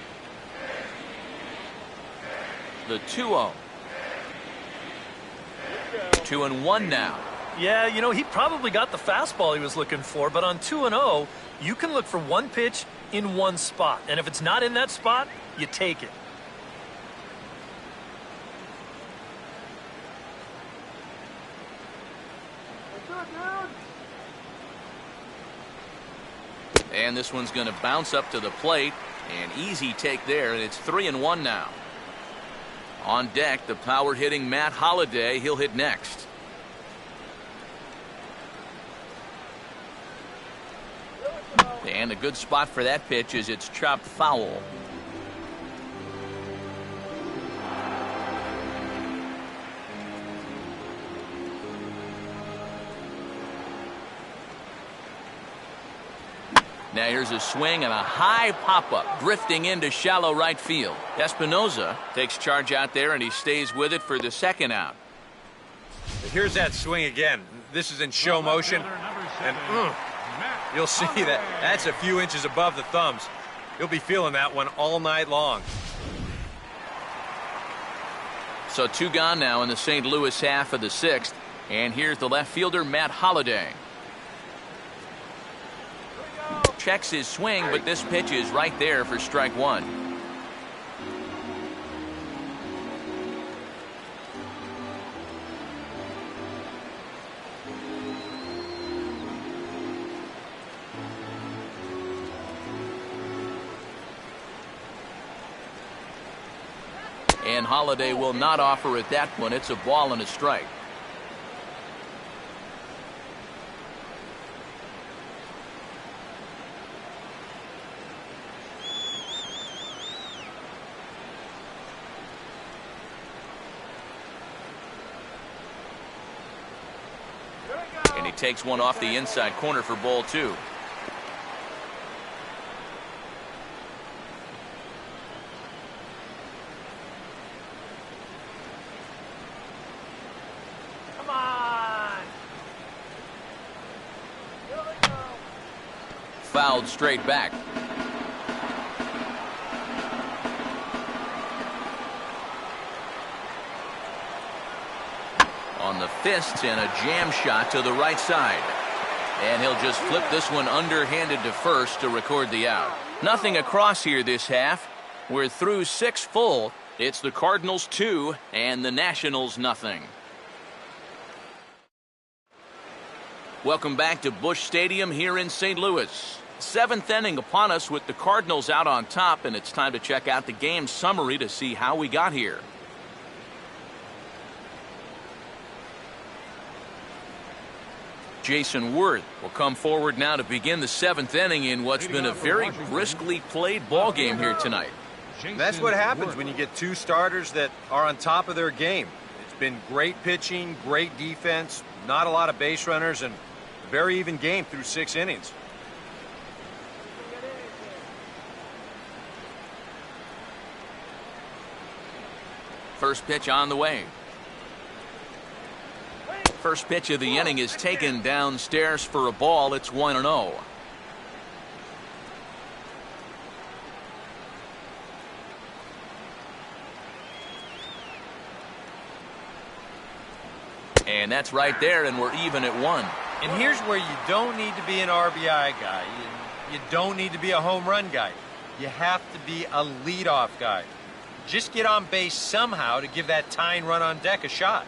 A: The 2-0. 2-1 now.
B: Yeah, you know, he probably got the fastball he was looking for, but on 2-0, you can look for one pitch in one spot. And if it's not in that spot, you take it.
E: Let's do it, dude.
A: And this one's going to bounce up to the plate. An easy take there, and it's 3-1 now. On deck, the power-hitting Matt Holliday. He'll hit next. And a good spot for that pitch is it's chopped foul. Now here's a swing and a high pop-up, drifting into shallow right field. Espinoza takes charge out there, and he stays with it for the second out.
C: Here's that swing again. This is in show motion, and you'll see that that's a few inches above the thumbs. You'll be feeling that one all night long.
A: So 2 gone now in the St. Louis half of the 6th. And here's the left fielder, Matt Holliday. Checks his swing, but this pitch is right there for strike 1. And Holliday will not offer at that one. It's a ball and a strike. And he takes one off the inside corner for ball 2.
E: Come on. Here we go.
A: Fouled straight back. On the fists, and a jam shot to the right side. And he'll just flip this one underhanded to first to record the out. Nothing across here this half. We're through 6 full. It's the Cardinals 2 and the Nationals nothing. Welcome back to Busch Stadium here in St. Louis. 7th inning upon us with the Cardinals out on top, and it's time to check out the game summary to see how we got here. Jason Worth will come forward now to begin the 7th inning in what's been a very briskly played ball game here tonight.
C: That's what happens when you get 2 starters that are on top of their game. It's been great pitching, great defense, not a lot of base runners, and a very even game through 6 innings.
A: First pitch on the way. First pitch of the inning is taken downstairs for a ball. It's 1-0. And that's right there, and we're even at 1.
C: And here's where you don't need to be an RBI guy. You don't need to be a home run guy. You have to be a leadoff guy. Just get on base somehow to give that tying run on deck a shot.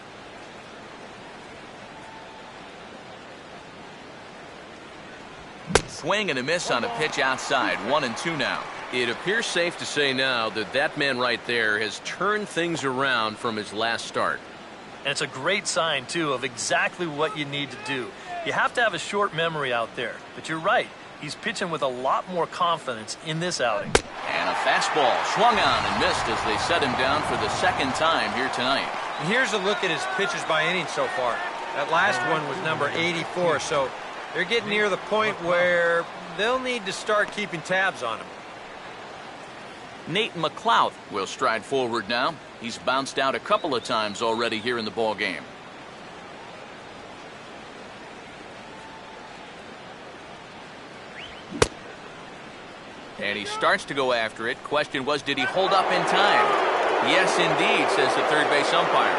A: Swing and a miss on a pitch outside. 1-2 now.
F: It appears safe to say now that that man right there has turned things around from his last start.
B: And it's a great sign, too, of exactly what you need to do. You have to have a short memory out there. But you're right. He's pitching with a lot more confidence in this outing.
A: And a fastball swung on and missed as they set him down for the second time here tonight.
C: And here's a look at his pitches by inning so far. That last one was number 84, so they're getting near the point where they'll need to start keeping tabs on him.
A: Nate McLouth will stride forward now. He's bounced out a couple of times already here in the ball game. And he starts to go after it. Question was, did he hold up in time? Yes, indeed, says the third base umpire.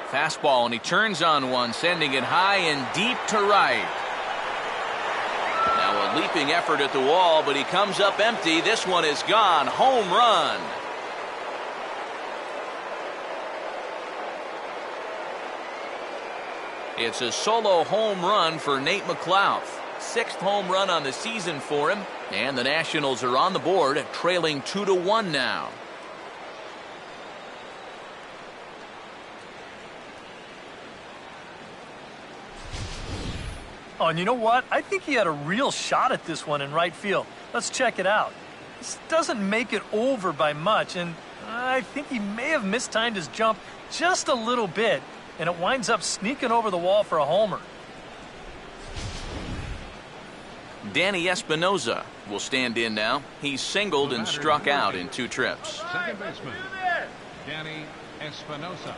A: Fastball, and he turns on one, sending it high and deep to right. Now a leaping effort at the wall, but he comes up empty. This one is gone. Home run. It's a solo home run for Nate McLouth. 6th home run on the season for him. And the Nationals are on the board, trailing 2-1 now.
B: Oh, and you know what? I think he had a real shot at this one in right field. Let's check it out. This doesn't make it over by much, and I think he may have mistimed his jump just a little bit, and it winds up sneaking over the wall for a homer.
A: Danny Espinoza will stand in now. He's singled and struck out in 2 trips.
D: Second baseman, Danny Espinoza.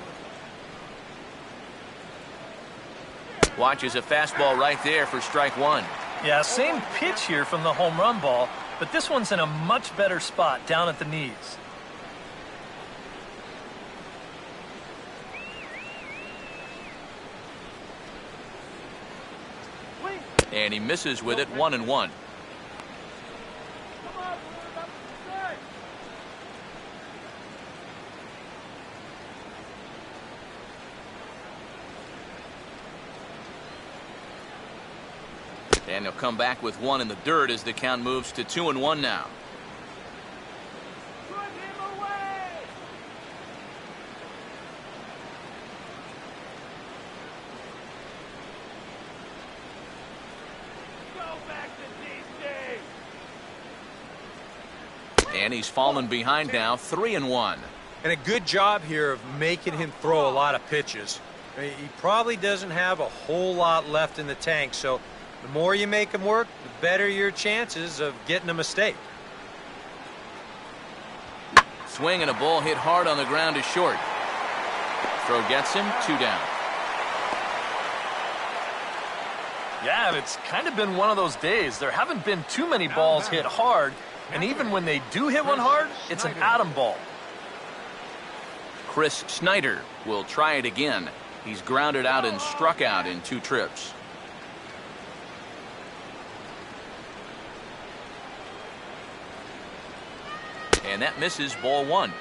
A: Watches a fastball right there for strike 1.
B: Yeah, same pitch here from the home run ball, but this one's in a much better spot down at the knees.
A: And he misses with it. 1-1. And he'll come back with 1 in the dirt as the count moves to 2-1 now. And he's fallen behind now, 3-1.
C: And a good job here of making him throw a lot of pitches. He probably doesn't have a whole lot left in the tank, so the more you make him work, the better your chances of getting a mistake.
A: Swing and a ball hit hard on the ground is short. Throw gets him, 2 down.
B: Yeah, and it's kind of been one of those days. There haven't been too many balls hit hard, and even when they do hit one hard, it's an atom ball.
A: Chris Snyder will try it again. He's grounded out and struck out in 2 trips. And that misses, ball 1.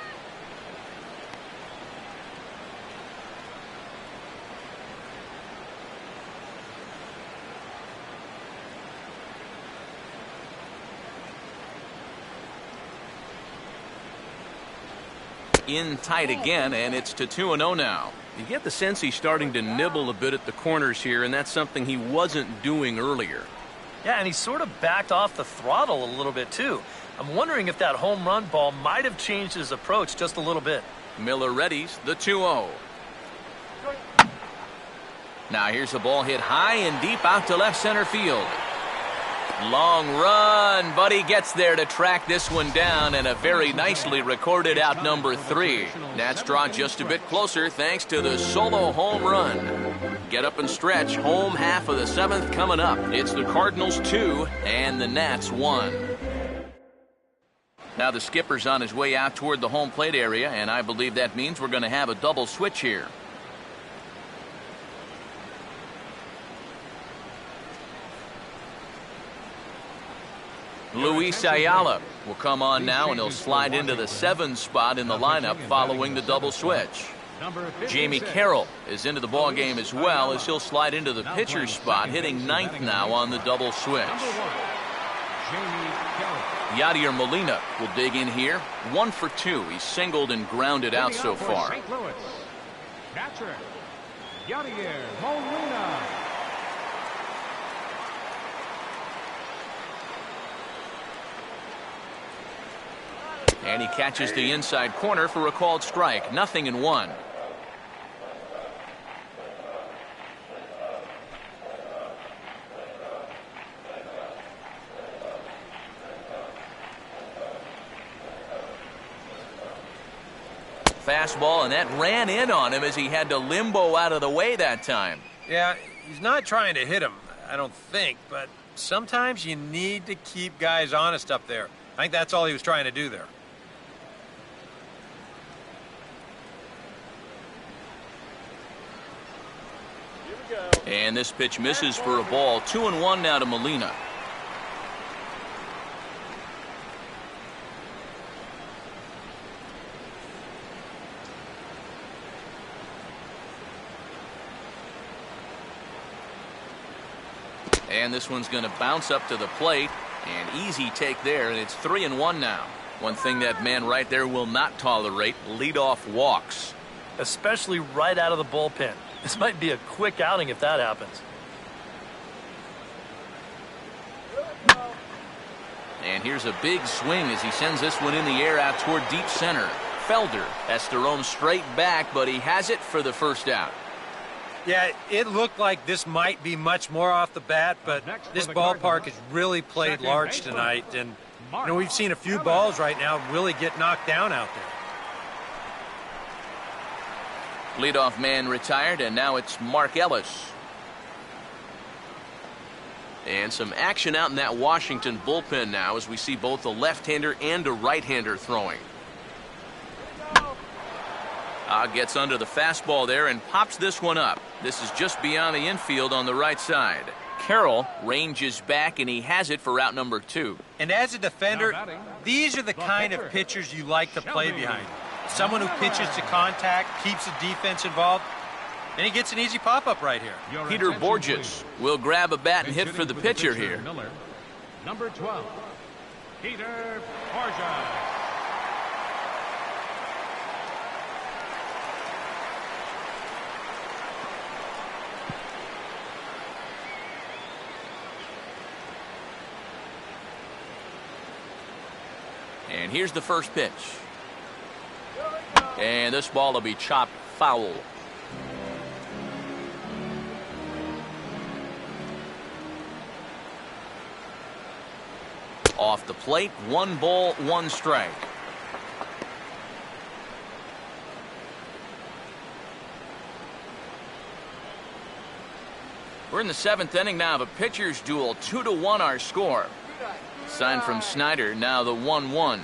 A: In tight again, and it's to 2-0 now.
F: You get the sense he's starting to nibble a bit at the corners here, and that's something he wasn't doing earlier.
B: Yeah, and he sort of backed off the throttle a little bit, too. I'm wondering if that home run ball might have changed his approach just a little bit.
A: Miller readies the 2-0. Now here's a ball hit high and deep out to left center field. Long run, but he gets there to track this one down, and a very nicely recorded out number 3. Nats draw just a bit closer thanks to the solo home run. Get up and stretch. Home half of the 7th coming up. It's the Cardinals 2 and the Nats 1. Now the skipper's on his way out toward the home plate area, and I believe that means we're going to have a double switch here. Luis Ayala will come on now, and he'll slide into the 7 spot in the lineup following the double switch. Jamie Carroll is into the ball game as well, as he'll slide into the pitcher spot, hitting 9th now on the double switch. Yadier Molina will dig in here, 1 for 2. He's singled and grounded out so far.
D: Catcher, Yadier Molina.
A: And he catches the inside corner for a called strike. 0-1. Fastball, and that ran in on him as he had to limbo out of the way that time.
C: Yeah, he's not trying to hit him, I don't think, but sometimes you need to keep guys honest up there. I think that's all he was trying to do there.
A: And this pitch misses for a ball. 2-1 now to Molina. And this one's going to bounce up to the plate. And easy take there, and it's 3-1 now. One thing that man right there will not tolerate, leadoff walks.
B: Especially right out of the bullpen. This might be a quick outing if that happens.
A: And here's a big swing as he sends this one in the air out toward deep center. Felder has to roam straight back, but he has it for the first out.
C: Yeah, it looked like this might be much more off the bat, but this ballpark has really played large tonight. And, you know, we've seen a few balls right now really get knocked down out there.
A: Leadoff man retired, and now it's Mark Ellis. And some action out in that Washington bullpen now as we see both a left-hander and a right-hander throwing. Gets under the fastball there and pops this one up. This is just beyond the infield on the right side. Carroll ranges back, and he has it for out number 2.
C: And as a defender, these are the kind of pitchers you like to play behind. Someone who pitches to contact, keeps the defense involved, and he gets an easy pop-up right here.
A: Peter Borges will grab a bat and hit for the pitcher here.
D: Number 12, Peter Borges.
A: And here's the first pitch. And this ball will be chopped foul. Off the plate, 1 ball, 1 strike. We're in the 7th inning now of a pitcher's duel. 2-1 our score. Sign from Snyder, now the 1-1.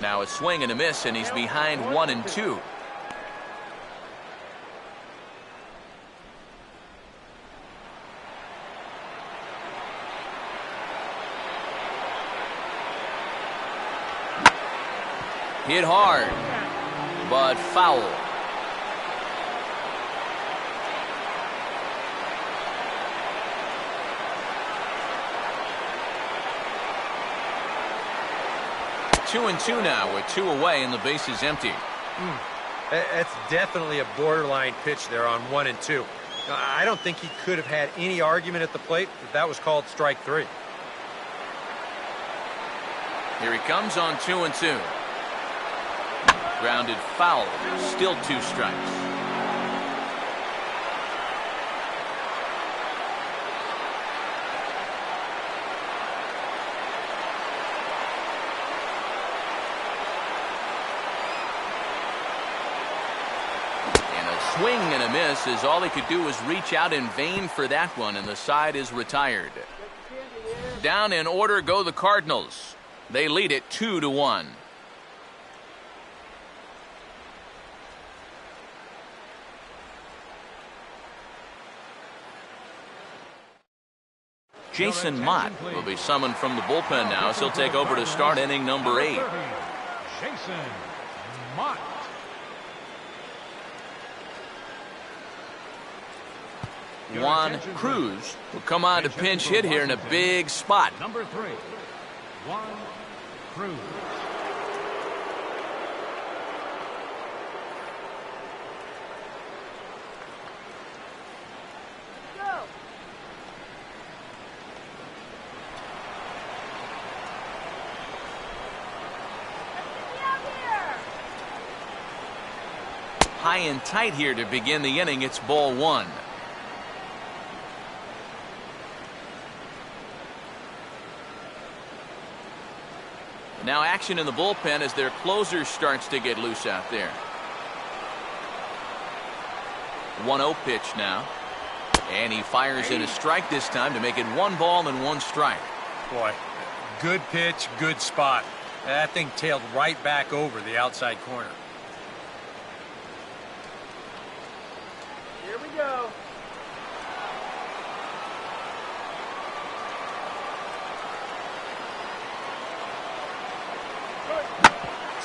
A: Now a swing and a miss, and he's behind 1-2. Hit hard, but foul. Two and 2 now with 2 away and the base is empty.
C: That's definitely a borderline pitch there on 1 and 2. I don't think he could have had any argument at the plate if that was called strike 3.
A: Here he comes on 2 and 2. Grounded foul. Still 2 strikes. Swing and a miss, as all he could do was reach out in vain for that one, and the side is retired. Down in order go the Cardinals. They lead it 2-1. Jason Mott will be summoned from the bullpen now as he'll take over to start inning number 8.
D: Jason Mott.
A: Juan Cruz will come on to pinch hit here in a big spot.
D: Number 3, Juan Cruz.
A: High and tight here to begin the inning. It's ball 1. Now action in the bullpen as their closer starts to get loose out there. 1-0 pitch now. And he fires in a strike this time to make it 1 ball and 1 strike.
C: Boy, good pitch, good spot. That thing tailed right back over the outside corner.
E: Here we go.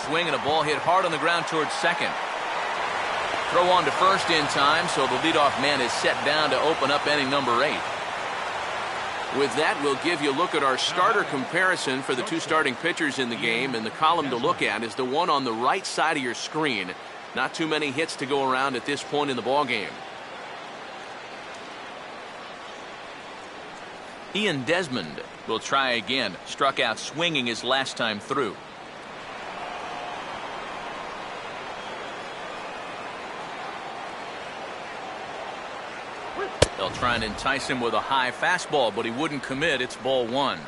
A: Swing and a ball hit hard on the ground towards second. Throw on to first in time, so the leadoff man is set down to open up inning number 8. With that, we'll give you a look at our starter comparison for the 2 starting pitchers in the game, and the column to look at is the one on the right side of your screen. Not too many hits to go around at this point in the ballgame. Ian Desmond will try again. Struck out swinging his last time through. They'll try and entice him with a high fastball, but he wouldn't commit. It's ball 1.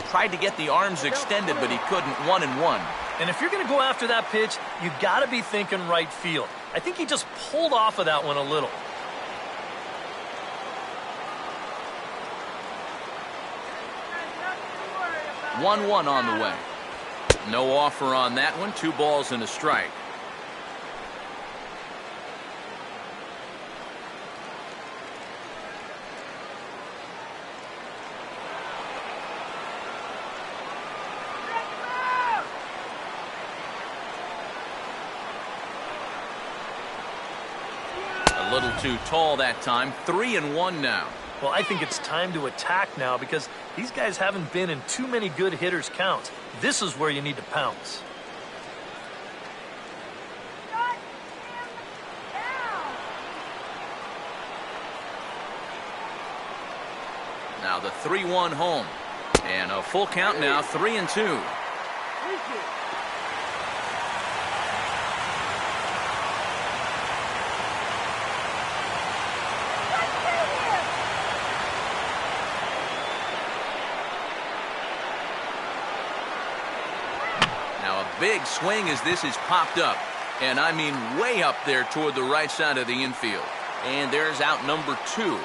A: Tried to get the arms extended, but he couldn't. 1-1.
B: And if you're going to go after that pitch, you got to be thinking right field. I think he just pulled off of that one a little.
E: Nothing to worry about.
A: 1-1 on the way. No offer on that one. 2 balls and a strike. A little too tall that time. 3-1 now.
B: Well, I think it's time to attack now because these guys haven't been in too many good hitters' counts. This is where you need to pounce.
E: Shut him down.
A: Now the 3-1 home. And a full count now. 3-2. Big swing as this is popped up, and I mean way up there toward the right side of the infield. And there's out number 2.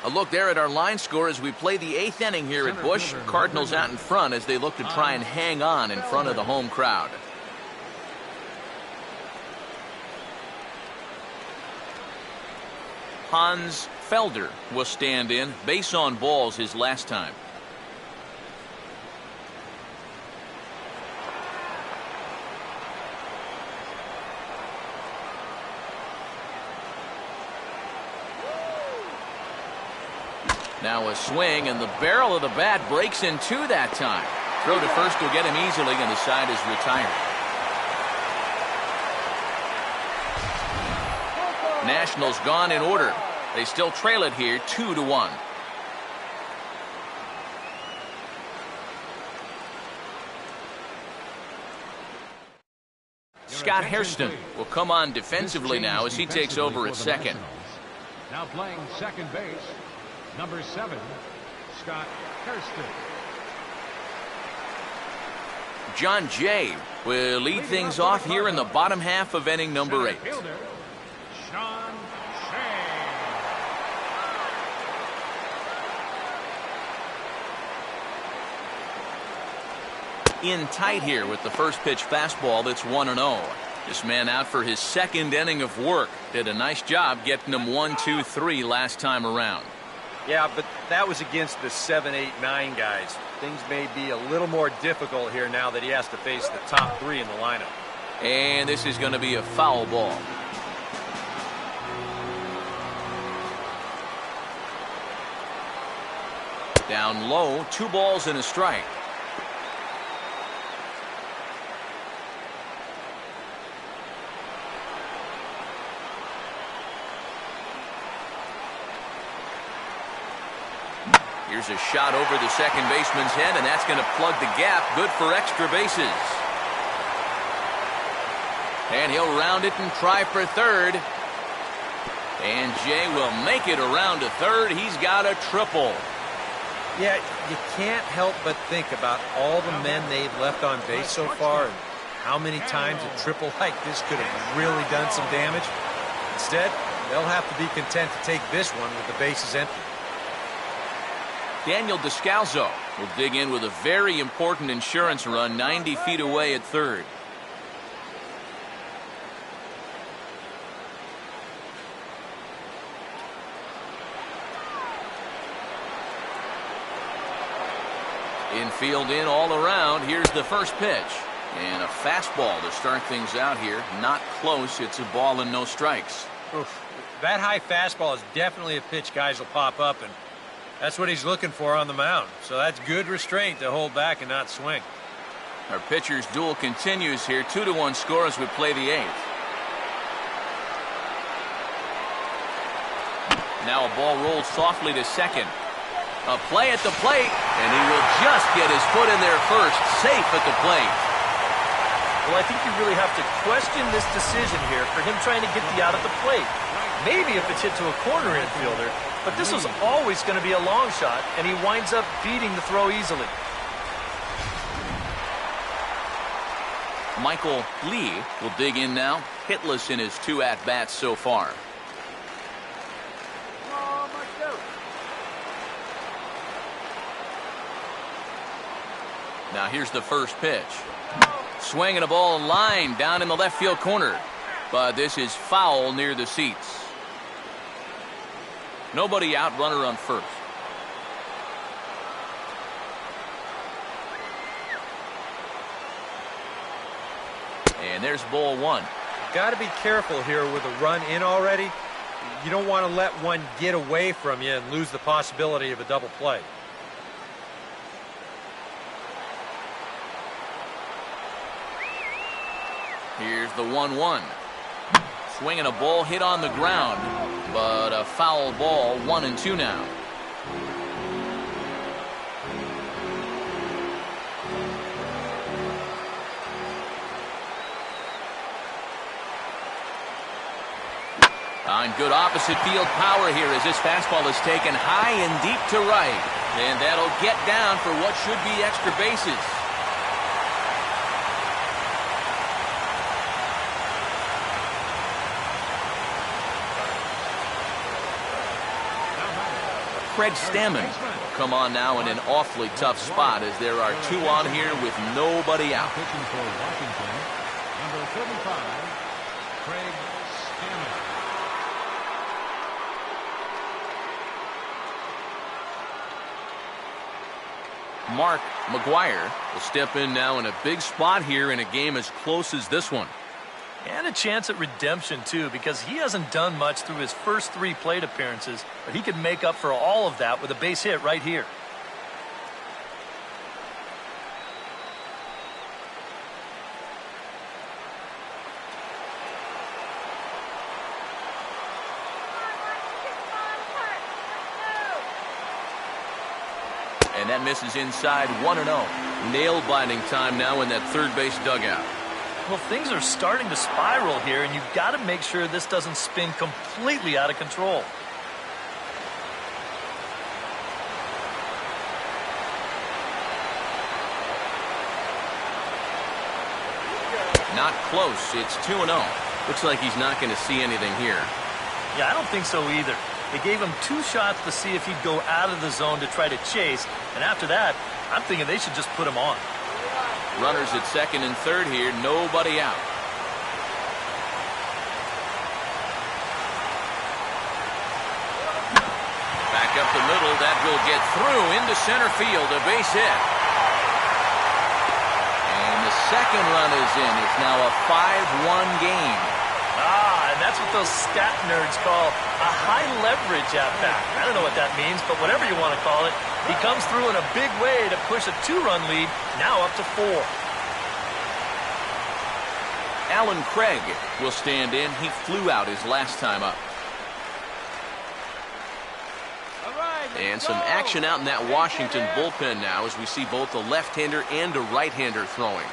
A: A look there at our line score as we play the 8th inning here at Busch. Cardinals out in front as they look to try and hang on in front of the home crowd. Hans Felder will stand in. Base on balls his last time. Now a swing, and the barrel of the bat breaks in 2 that time. Throw to first will get him easily, and the side is retired. Nationals gone in order. They still trail it here 2-1. Scott Hairston will come on defensively now as he takes over at second.
D: Now playing second base, number 7, Scott Kirsten.
A: John Jay will lead things off here in the bottom half of inning number 8.
D: Fielder, Sean Shea.
A: In tight here with the first pitch fastball that's 1-0. This man out for his second inning of work. Did a nice job getting him 1, 2, 3 last time around.
C: Yeah, but that was against the 7, 8, 9 guys. Things may be a little more difficult here now that he has to face the top 3 in the lineup.
A: And this is going to be a foul ball. Down low, 2 balls and a strike. Here's a shot over the second baseman's head, and that's going to plug the gap. Good for extra bases. And he'll round it and try for third. And Jay will make it around to third. He's got a triple.
C: Yeah, you can't help but think about all the men they've left on base so far and how many times a triple like this could have really done some damage. Instead, they'll have to be content to take this one with the bases empty.
A: Daniel Descalzo will dig in with a very important insurance run 90 feet away at third. Infield in all around. Here's the first pitch. And a fastball to start things out here. Not close. It's a ball and no strikes.
C: Oof. That high fastball is definitely a pitch guys will pop up, and that's what he's looking for on the mound. So that's good restraint to hold back and not swing.
A: Our pitcher's duel continues here. 2-1 score as we play the 8th. Now a ball rolled softly to second. A play at the plate, and he will just get his foot in there first. Safe at the plate.
B: Well, I think you really have to question this decision here for him trying to get the out at the plate. Maybe if it's hit to a corner infielder, but this was always going to be a long shot, and he winds up beating the throw easily.
A: Michael Lee will dig in now. Hitless in his 2 at-bats so far. Now here's the first pitch. Swinging a ball line down in the left field corner. But this is foul near the seats. Nobody out, runner on first. And there's ball 1.
C: Got to be careful here with a run in already. You don't want to let one get away from you and lose the possibility of a double play.
A: Here's the 1-1. Swinging a ball hit on the ground, but a foul ball. 1-2 now. On good opposite field power here as this fastball is taken high and deep to right. And that'll get down for what should be extra bases. Craig Stammen will come on now in an awfully tough spot as there are 2 on here with nobody out.
D: Pitching for Washington, number 35, Craig Stammen.
A: Mark McGuire will step in now in a big spot here in a game as close as this one.
B: And a chance at redemption, too, because he hasn't done much through his first 3 plate appearances, but he can make up for all of that with a base hit right here.
A: And that misses inside. 1-0. Nail-biting time now in that third base dugout.
B: Well, things are starting to spiral here, and you've got to make sure this doesn't spin completely out of control.
F: Not close. It's 2-0. Looks like he's not going to see anything here.
B: Yeah, I don't think so either. They gave him 2 shots to see if he'd go out of the zone to try to chase, and after that, I'm thinking they should just put him on.
F: Runners at second and third here, nobody out. Back up the middle, that will get through into center field, a base hit. And the second run is in. It's now a 5-1 game.
B: And that's what those stat nerds call a high leverage at bat. I don't know what that means, but whatever you want to call it, he comes through in a big way to push a 2-run lead, now up to 4.
F: Alan Craig will stand in. He flew out his last time up. And some action out in that Washington bullpen now as we see both a left-hander and a right-hander throwing.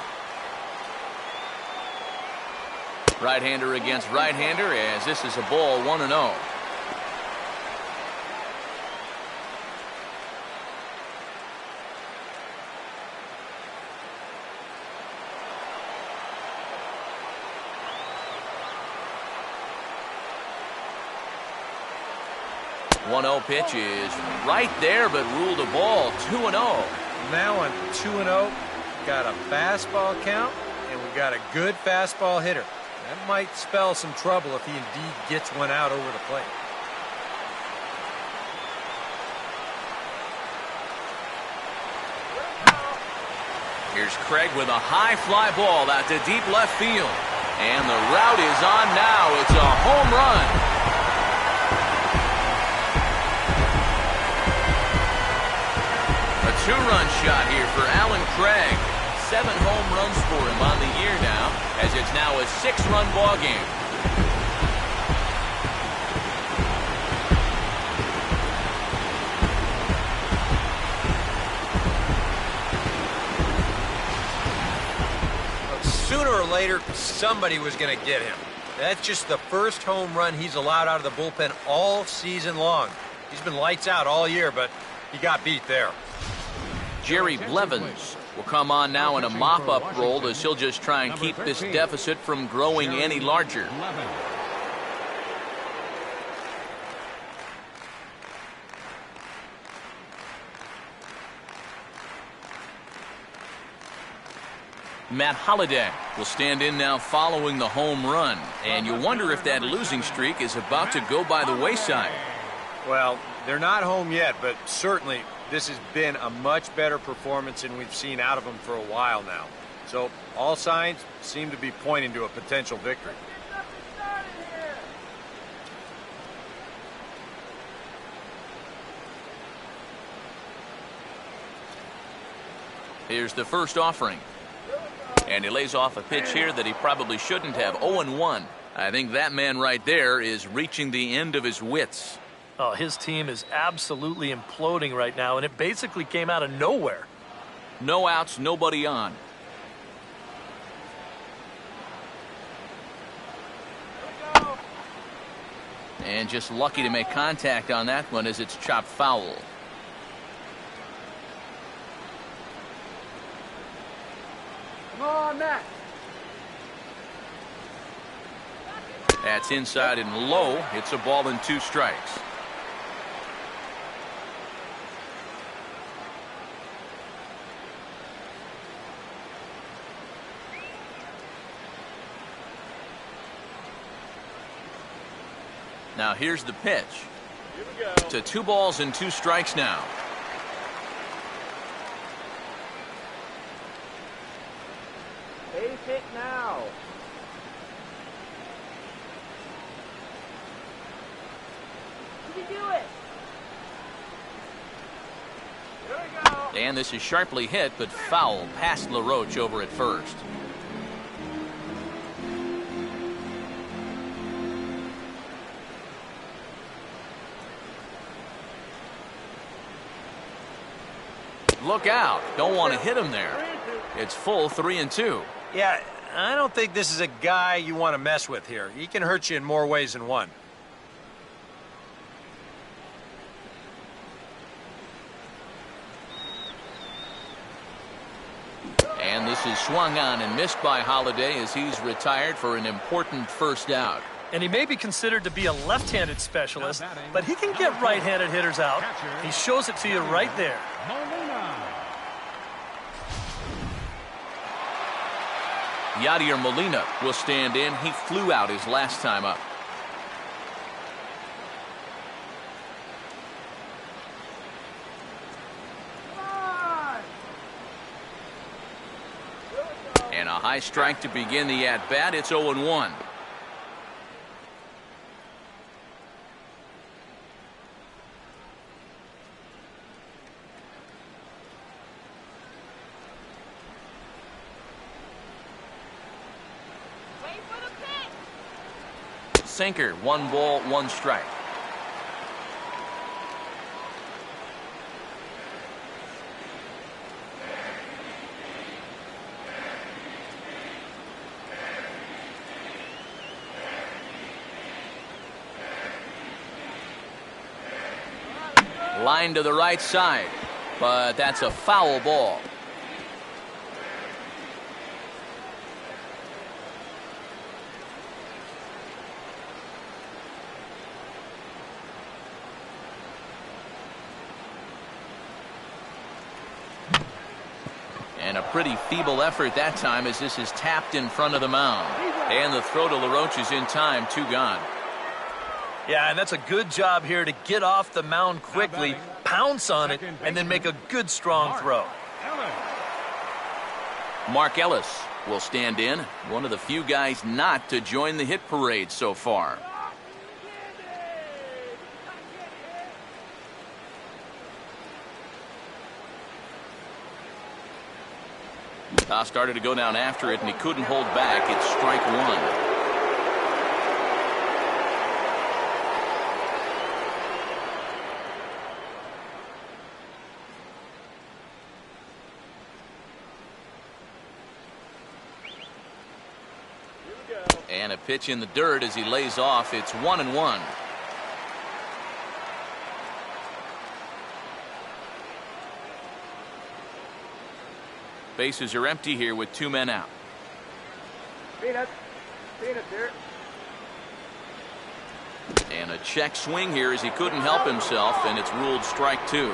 F: Right-hander against right-hander as this is a ball 1-0. One-0 pitch is right there, but ruled a ball. 2-0.
C: Now on 2-0, got a fastball count, and we got a good fastball hitter. That might spell some trouble if he indeed gets one out over the plate.
F: Here's Craig with a high fly ball out to deep left field. And the route is on now. It's a home run. A 2-run shot here for Alan Craig. 7 home runs for him on the year now, as it's now a 6-run ball game.
C: Sooner or later, somebody was going to get him. That's just the first home run he's allowed out of the bullpen all season long. He's been lights out all year, but he got beat there.
F: Jerry Blevins will come on now in a mop-up role as he'll just try and keep this deficit from growing any larger. Matt Holliday will stand in now following the home run. And you wonder if that losing streak is about to go by the wayside.
C: Well, they're not home yet, but certainly this has been a much better performance than we've seen out of them for a while now. So all signs seem to be pointing to a potential victory.
F: Here's the first offering. And he lays off a pitch here that he probably shouldn't have. 0-1. I think that man right there is reaching the end of his wits.
B: Oh, his team is absolutely imploding right now, and it basically came out of nowhere.
F: No outs, nobody on. And just lucky to make contact on that one as it's chopped foul.
E: Come on, Matt.
F: That's inside and low. It's a ball and 2 strikes. Now here's the pitch.
E: Here we go.
F: To 2 balls and 2 strikes now.
E: Base hit now. Did he do it? Here we go.
F: And this is sharply hit, but foul past LaRoche over at first. Look out. Don't want to hit him there. It's full 3-2.
C: Yeah, I don't think this is a guy you want to mess with here. He can hurt you in more ways than one.
F: And this
A: is swung on and missed by Holiday as he's retired for an important first out.
B: And he may be considered to be a left-handed specialist, but he can get right-handed hitters out. He shows it to you right there.
A: Yadier Molina will stand in. He flew out his last time up. And a high strike to begin the at-bat. It's 0-1. Sinker, 1 ball, 1 strike. Line to the right side, but that's a foul ball. And a pretty feeble effort that time as this is tapped in front of the mound. And the throw to LaRoche is in time, 2 gone.
B: Yeah, and that's a good job here to get off the mound quickly, pounce on it, and then make a good, strong throw.
A: Mark Ellis will stand in, one of the few guys not to join the hit parade so far. Toss started to go down after it, and he couldn't hold back. It's strike 1. And a pitch in the dirt as he lays off. It's 1-1. Bases are empty here with 2 men out.
E: Peanuts here.
A: And a check swing here as he couldn't help himself, and it's ruled strike 2.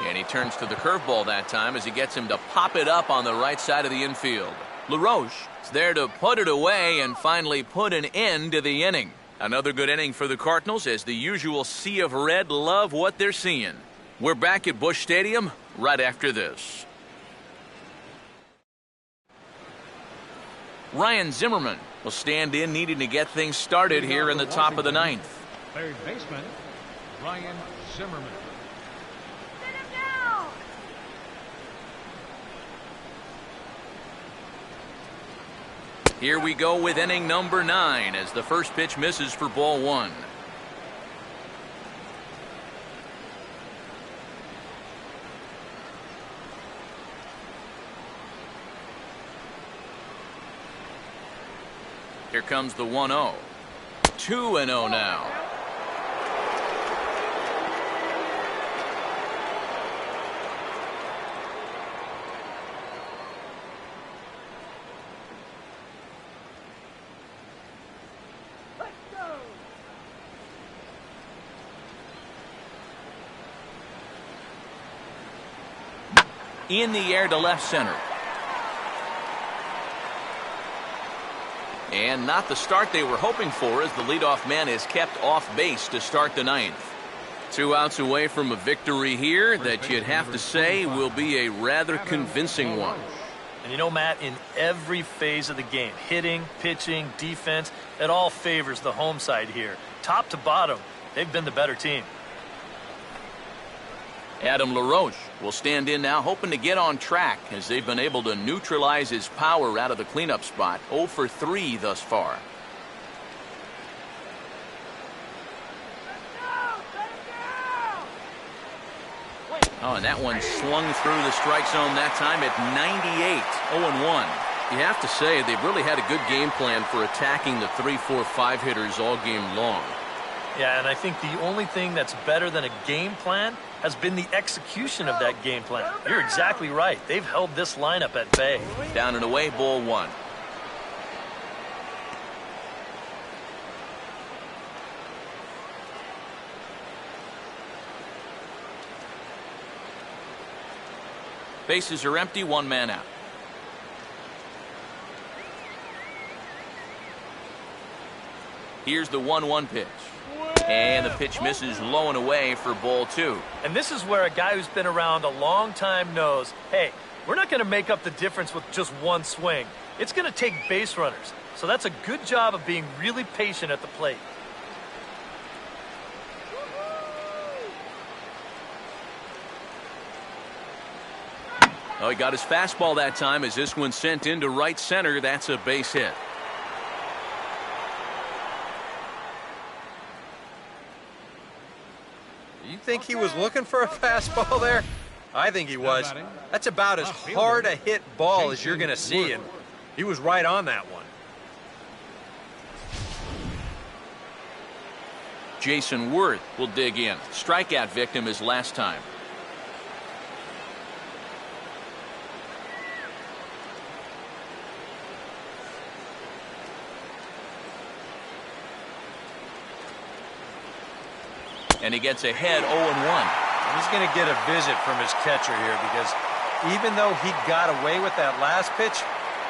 A: And he turns to the curveball that time as he gets him to pop it up on the right side of the infield. LaRoche is there to put it away and finally put an end to the inning. Another good inning for the Cardinals as the usual sea of red love what they're seeing. We're back at Busch Stadium right after this. Ryan Zimmerman will stand in, needing to get things started here in the top of the 9th.
D: Third baseman, Ryan Zimmerman.
A: Here we go with inning number 9 as the first pitch misses for ball 1. Here comes the 1-0. 2-0 now. In the air to left center. And not the start they were hoping for as the leadoff man is kept off base to start the 9th. 2 outs away from a victory here that you'd have to say will be a rather convincing one.
B: And you know, Matt, in every phase of the game, hitting, pitching, defense, it all favors the home side here. Top to bottom, they've been the better team.
A: Adam LaRoche will stand in now, hoping to get on track as they've been able to neutralize his power out of the cleanup spot. 0 for 3 thus far.
F: Oh, and that one slung through the strike zone that time at 98, 0-1.
G: You have to say they've really had a good game plan for attacking the 3, 4, 5 hitters all game long.
B: Yeah, and I think the only thing that's better than a game plan has been the execution of that game plan. You're exactly right. They've held this lineup at bay.
F: Down and away, ball 1. Bases are empty, 1 man out. Here's the 1-1 pitch. And the pitch misses low and away for ball 2.
B: And this is where a guy who's been around a long time knows, hey, we're not going to make up the difference with just one swing. It's going to take base runners. So that's a good job of being really patient at the plate.
F: Oh, he got his fastball that time as this one sent into right center. That's a base hit.
C: You think he was looking for a fastball there? I think he was. That's about as hard a hit ball as you're going to see, and he was right on that one.
F: Jason Worth will dig in. Strikeout victim his last time. And he gets ahead 0-1.
C: He's going to get a visit from his catcher here because even though he got away with that last pitch,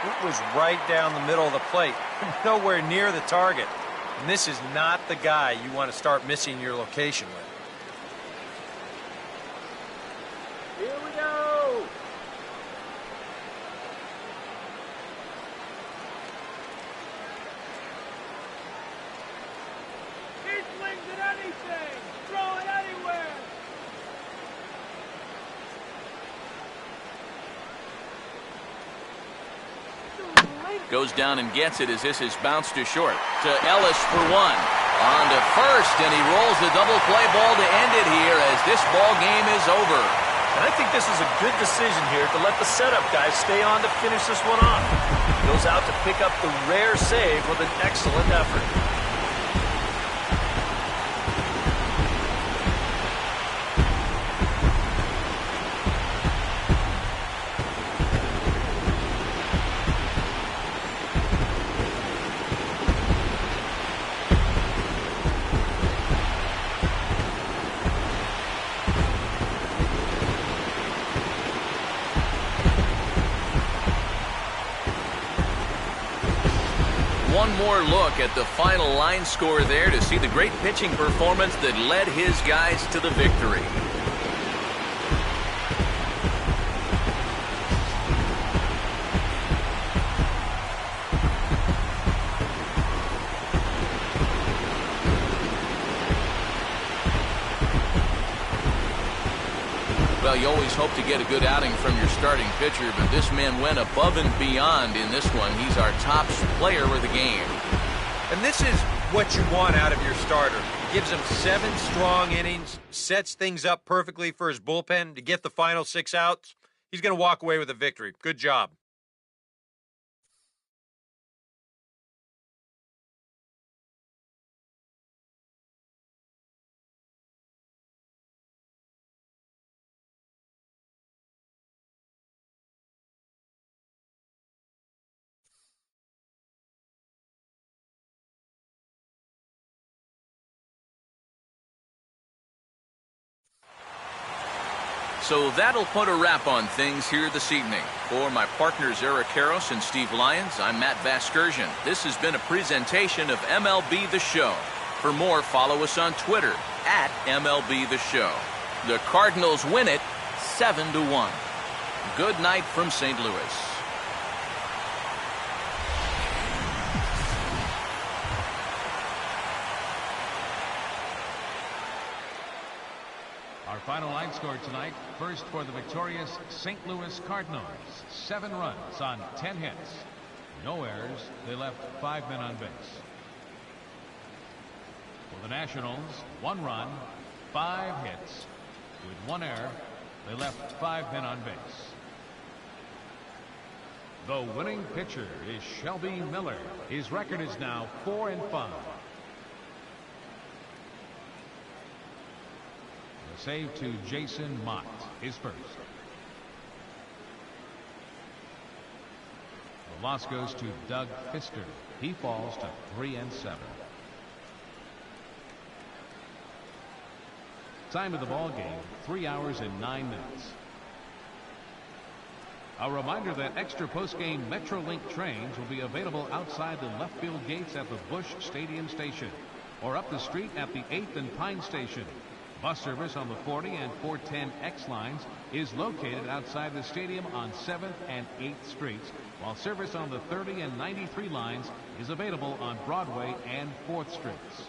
C: it was right down the middle of the plate, nowhere near the target. And this is not the guy you want to start missing your location with.
E: Here we go. He swings at anything. Throw it anywhere.
F: Goes down and gets it as this is bounced to short. To Ellis for 1. On to first, and he rolls the double play ball to end it here as this ball game is over.
B: And I think this is a good decision here to let the setup guys stay on to finish this one off. Goes out to pick up the rare save with an excellent effort.
F: One more look at the final line score there to see the great pitching performance that led his guys to the victory. Well, you always hope to get a good outing from your starting pitcher, but this man went above and beyond in this one. He's our top player of the game.
C: And this is what you want out of your starter. Gives him 7 strong innings, sets things up perfectly for his bullpen to get the final 6 outs. He's going to walk away with a victory. Good job.
F: So that'll put a wrap on things here this evening. For my partners Eric Karros and Steve Lyons, I'm Matt Vasgersian. This has been a presentation of MLB The Show. For more, follow us on Twitter at MLB The Show. The Cardinals win it 7-1. Good night from St. Louis.
D: Our final line score tonight, first for the victorious St. Louis Cardinals. 7 runs on 10 hits. No errors. They left 5 men on base. For the Nationals, 1 run, 5 hits, with 1 error, They left 5 men on base. The winning pitcher is Shelby Miller. His record is now 4-5. The save to Jason Mott is first. The loss goes to Doug Fister. He falls to 3-7. Time of the ball game, 3 hours and 9 minutes. A reminder that extra postgame Metrolink trains will be available outside the left field gates at the Busch Stadium station or up the street at the 8th and Pine station. Bus service on the 40 and 410X lines is located outside the stadium on 7th and 8th streets, while service on the 30 and 93 lines is available on Broadway and 4th streets.